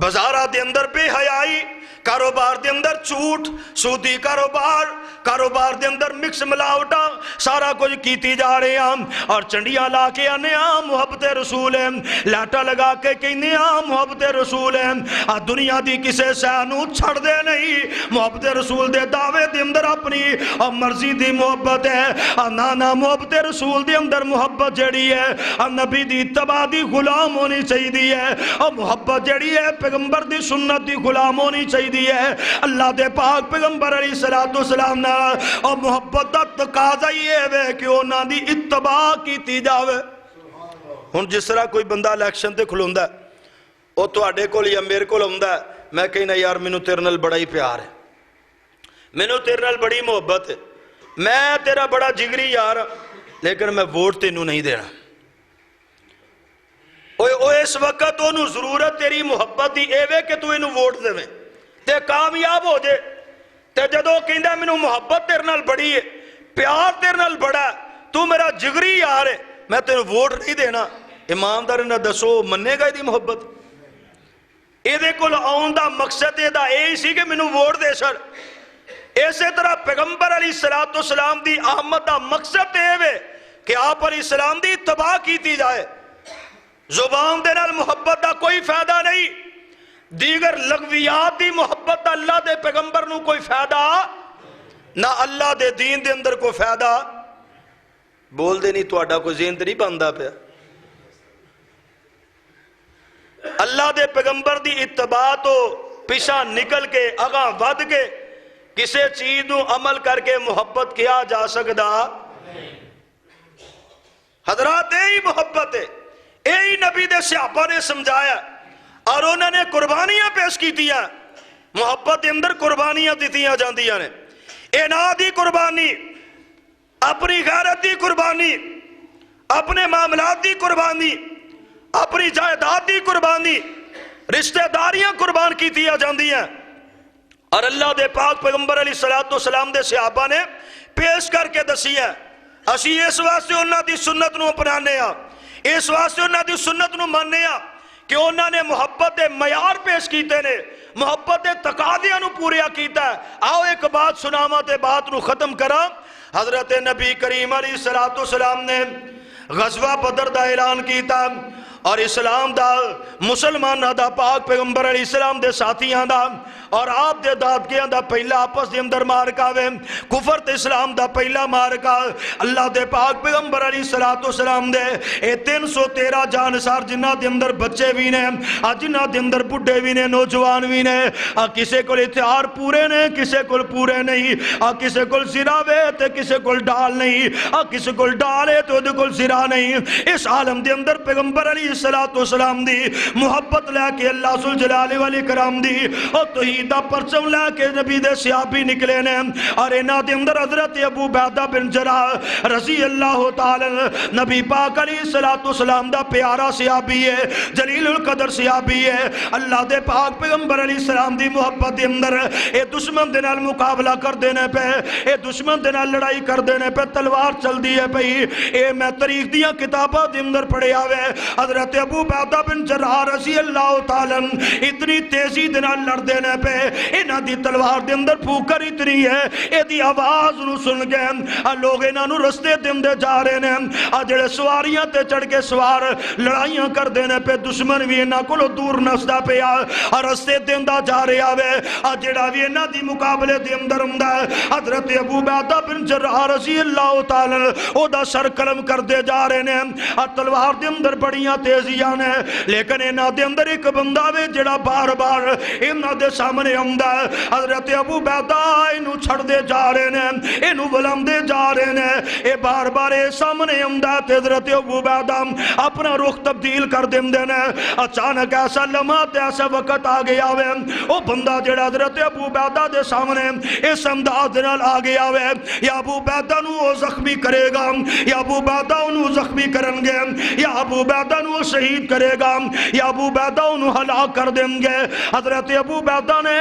بازاراں دے اندر بے حیائی کاروبار دے اندر جھوٹ، سودی کاروبار دے اندر مکس ملاوٹا سارا کچھ کیتی جا رہے ہیں، اور چنڈیاں لا کے آنے محبت رسول ہے، لاٹا لگا کے کہنے محبت رسول ہے، دنیا دی کسے سینو چھڑ دے نہیں، محبت رسول دے دعوے دے اندر اپنی مرضی دی محبت ہے، نانا محبت رسول دے اندر محبت جڑی ہے نبی دی اتباع دی غلام ہونی چاہیے ہے، اور محبت جڑی ہے پیغمبر دی سنت دی غلام ہونی چاہیے ہے، اللہ دے پاک پیغمبر علیہ السلام نے اور محبت دا تقاضا یہ ہے کہ انہاں دی اتباع کیتی جاوے۔ ہن جس طرح کوئی بندہ الیکشن تے کھلوندا ہے، وہ تواڈے کول یا میرے کول ہوندا ہے، میں کہنا یار مینوں تیرے نال بڑا ہی پیار ہے، مینوں تیرے نال بڑی محبت ہے، میں تیرا بڑا جگری یار، لیکن میں ووٹ تینوں نہیں دینا۔ اس وقت انہوں ضرورت تیری محبت دی ایوے کہ تو انہوں ووٹ دے تے کامیاب ہو جائے، تے جدو کہندہ مینوں محبت تیرے نال بڑی ہے، پیار تیرے نال بڑا ہے، تو میرا جگری یار ہے، میں تیرے ووٹ نہیں دینا، ایماندار نہ دسو مننے گا دی محبت؟ ایدے کل آن دا مقصد دا اے سی کہ مینوں ووٹ دے سر۔ اسی طرح پیغمبر علیہ السلام دی آمد دا مقصد اے کہ آپ علیہ السلام دی اتباع کیتی جائے۔ زبان دے نال محبت دا کوئی فائدہ نہیں، دیگر لغویات دی محبت دا اللہ دے پیغمبر نو کوئی فائدہ نہ، اللہ دے دین دے اندر کوئی فائدہ بول دے نہیں، تو اڈا کوئی ذہن نہیں بندہ پہ۔ اللہ دے پیغمبر دی اتباع تو پیچھا نکل کے اگاں ود کے کسے چیز نو عمل کر کے محبت کیا جا سکدا؟ حضرات یہی محبت ہے، یہی نبی دے صحابہ نے سمجھایا، اور انہوں نے قربانیاں پیش کی تھی، محبت دے اندر قربانیاں دیتیاں جاندیاں نے، اناد دی قربانی، اپنی غیرت دی قربانی، اپنے معاملات دی قربانی، اپنی جائیداد دی قربانی، رشتہ داریاں قربان کی تھی جاندیاں، اور اللہ دے پاک پیغمبر علیہ السلام دے صحابہ نے پیش کر کے دسی ہے۔ اسی اس واسطے انہاں دی سنت نو اپنانے ہاں، اس واسطے انہاں دی سنت نو ماننے ہاں کہ انہاں نے محبت دے معیار پیش کیتے نے، محبت دے تقاضیاں نو پوریا کیتا ہے۔ آؤ ایک بات سناواں تے بات نو ختم کراں۔ حضرت نبی کریم علیہ السلام نے غزوہ بدر دا اعلان کیتا، اور اسلام دا مسلمان دا پاک پیغمبر علیہ السلام دے ساتھیاں دا اور آپ دے دادکیاں دا پہلا آپس دے اندر مارکا وے، کفر تے اسلام دا پہلا مارکا، اللہ دے پاک پیغمبر علیہ السلام دے اے 313 جانسار جنہ دے اندر بچے بھی نے، جنہ دے اندر بڑھے بھی نے، نوجوان بھی نے، کسے کول اتحار پورے نے، کسے کول پورے نہیں، کسے کول زرا وے تے کسے کول ڈال نہیں، کسے کول ڈال ہے تو دے کول زرا نہیں۔ اس عالم دے اندر پیغمبر علیہ السلام دی محبت لے کے اللہ ذوالجلال والاکرام دی اور توحید دا پرچم لے کے نبی دے صحابی نکلے نے، اور انہاں دے اندر حضرت ابو عبیدہ بن جراح رضی اللہ تعالی نبی پاک علیہ السلام دا پیارا صحابی ہے، جلیل القدر صحابی ہے۔ اللہ دے پاک پیغمبر علیہ السلام دی محبت دے اندر اے دشمن دے نال مقابلہ کر دینے پہ، اے دشمن دے نال لڑائی کر دینے پہ تلوار چل دی ہے پئی۔ اے میں تاریخ دیاں کتاباں دے اندر پڑھے آوے، حضرت ابو عبیدہ بن جراح رضی اللہ تعالی اتنی تیزی دے نال لڑ دینے پہ انہاں دی تلوار دے اندر پھوکر اتنی ہے، اے دی آواز نو سن گئے لوگ انہاں نو رستے دے جا رہے نے، جڑے سواریاں تے چڑھ کے سوار لڑائیاں کر دینے پہ دشمن بھی انہاں کولوں دور نسدا پیا، رستے دیندا جا رہا وے، جڑا بھی انہاں دی مقابلے دے اندر ہوندا ہے حضرت ابو عبیدہ بن جراح رضی اللہ تعالی او دا سر قلم کر دے جا رہے نے، تلوار دے اندر بڑیاں تیزیاں نے، لیکن انہاں دے اندر ایک بندہ وے جڑا بار بار انہاں دے سامنے آندا ہے، حضرت ابو عبیدہ اینو چھڑ دے جا رہے نے، اینو بلندے جا رہے نے، اے بار بار اے سامنے آندا ہے، حضرت ابو عبیدہ اپنا رخ تبدیل کر دیندے نے۔ اچانک ایسا لمحہ تے ایسا وقت آ گیا وے، او بندہ جڑا حضرت ابو عبیدہ دے سامنے اس انداز دے نال آ گیا وے، یا ابو عبیدہ نو زخمی کرے گا، یا ابو عبیدہ نو زخمی کرن گے، یا ابو عبیدہ نو انہوں شہید کرے گا یا ابو عبیدہ انہوں ہلاک کر دیں گے. حضرت ابو عبیدہ نے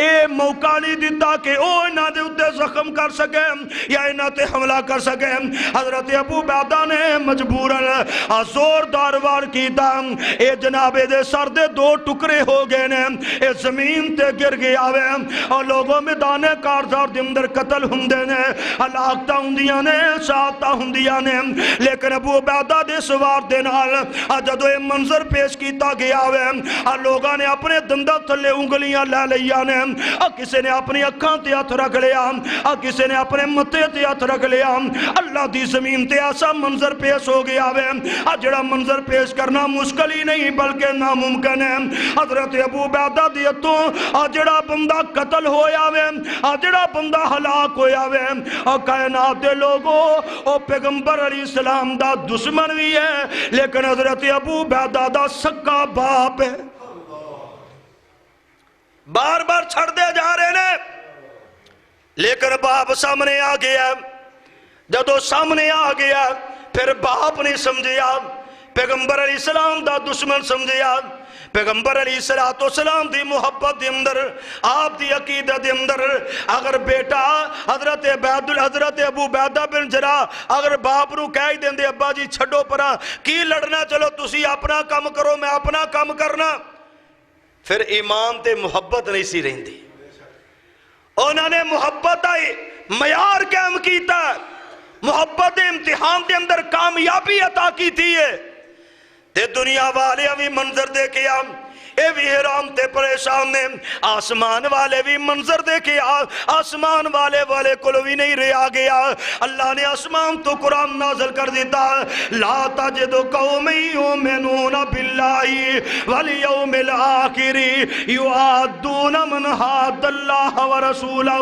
اے موقع نہیں دیتا کہ او انہاں دے اتے زخم کر سکے یا انہاں تے حملہ کر سکے. حضرت ابو عبیدہ نے مجبوراً زوردار وار کیتا. اے جناب دے سر دے 2 ٹکڑے ہو گئے نے, اے زمین تے گر گیا وے اور لوگوں میدان کارزار دے اندر قتل ہوندے نے, ہلاکتاں ہوندیاں نے, شہادتاں ہوندیاں نے. لیکن ابو عبیدہ دے سوار دے نال جدوں اے منظر پیش کیتا گیا وے لوگاں نے اپنے دنداں تھلے انگلیاں لے لیاں نے, کسے نے اپنی اکھاں تے ہاتھ رکھ لیا, کسے نے اپنے متھے تے ہاتھ رکھ لیا. اللہ دی زمین تے ایسا منظر پیش ہو گیا وے جڑا منظر پیش کرنا مشکل ہی نہیں بلکہ ناممکن ہے. حضرت ابو عبیدہ دی ہتھوں جڑا بندہ قتل ہویا وے, جڑا بندہ ہلاک ہویا وے, اور کائنات دے لوگوں او پیغمبر علیہ السلام دا دشمن بھی ہے لیکن حضرت ابو عبیدہ دا سکا باپ ہے. بار بار چھڑ دے جا رہے نے لیکن باپ سامنے آ گیا. جدو سامنے آ گیا پھر باپ نہیں سمجھیا, پیغمبر علیہ السلام دا دشمن سمجھیا. پیغمبر علیہ السلام دی محبت دے اندر, آپ دی عقیدت دے اندر اگر بیٹا حضرت ابو عبیدہ بن جراح اگر باپ نو کہہ ہی دیندے ابا جی چھڈو پرا کی لڑنا, چلو تسی اپنا کام کرو میں اپنا کام کرنا, پھر ایمان تے محبت نہیں سی رہندی. انہوں نے محبت آئی معیار قائم کیتا, محبت امتحان دے اندر کامیابی عطا کی تھی ہے. تے دنیا والے بھی منظر دے کے اے بھی حیران تے پریشان نے, آسمان والے بھی منظر دے کے آسمان والے کلو بھی نہیں رہا گیا. اللہ نے آسمان تو قرآن نازل کر دیتا, لا تجد قوم یؤمنون باللہ والیوم الآخر یعادون من حاد اللہ ورسولہ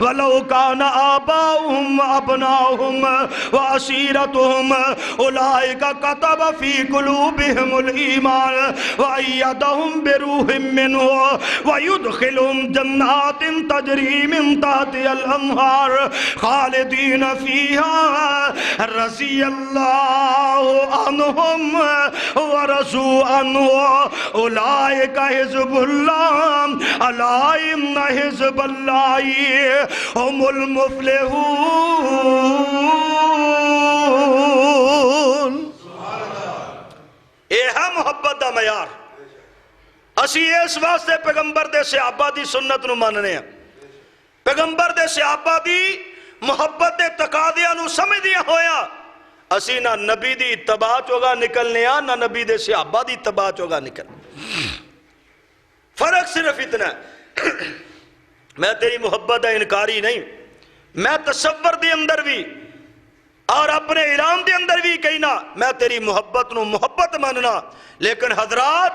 ولو کان آباؤہم وابناؤہم وعشیرتہم اولئک کتب فی قلوبہم الایمان وایدہم بروح منہ ویدخلہم جنات تجری من تحت الانہار خالدین فیہا رضی اللہ عنہم ورضوا عنہ اولئک حزب اللہ الا ان حزب اللہ هم المفلحون. اے ہے محبت دا معیار. اسی اس واسطے پیغمبر دے صحابہ دی سنت نو ماننے ہیں, پیغمبر دے صحابہ دی محبت دے تقاضیاں نو سمجھ دیا ہویا. اسی نہ نبی دی اتباع چوگا نکلنے ہیں نہ نبی دے صحابہ دی اتباع چوگا نکلنے. فرق صرف اتنا ہے, میں تیری محبت دا انکاری نہیں, میں تصور دے اندر بھی اور اپنے اعلان دے اندر بھی کہنا میں تیری محبت نو محبت ماننا, لیکن حضرات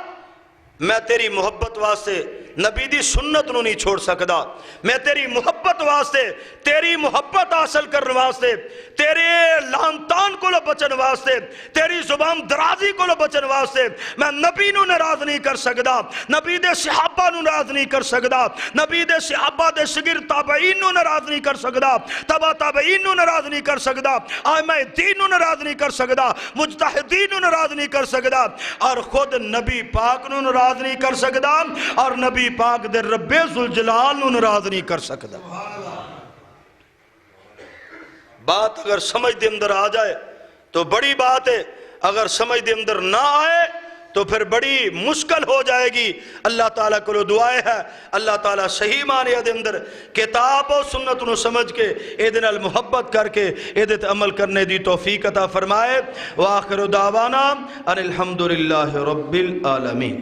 میں تیری محبت واسطے نبی دی سنت نو نہیں چھوڑ سکدا. میں تیری محبت واسطے, تیری محبت حاصل کرنے واسطے, تیرے لانتان کو لو بچن واسطے, تیری زبان درازی کو لو بچن واسطے میں نبی نو ناراض نہیں کر سکدا, نبی دے صحابہ نو ناراض نہیں کر سکدا, نبی دے صحابہ دے شاگرد تابعین نو ناراض نہیں کر سکدا, تبع تابعین نو ناراض نہیں کر سکدا, ائمہ دین نو ناراض نہیں کر سکدا, مجتہدین نو ناراض نہیں کر سکدا, اور خود نبی پاک نو ناراض نہیں کر سکدا, اور نبی پاک دے رب ذوالجلال نو ناراض نہیں کر سکدا. بات اگر سمجھ دے اندر آ جائے تو بڑی بات ہے, اگر سمجھ دے اندر نہ آئے تو پھر بڑی مشکل ہو جائے گی. اللہ تعالیٰ کو دعائے ہے اللہ تعالیٰ صحیح معنی دے اندر کتاب و سنت نو سمجھ کے اے دے نال محبت کر کے اے دے تے عمل کرنے دی توفیق عطا فرمائے. وآخر دعوانا ان الحمدللہ رب العالمین.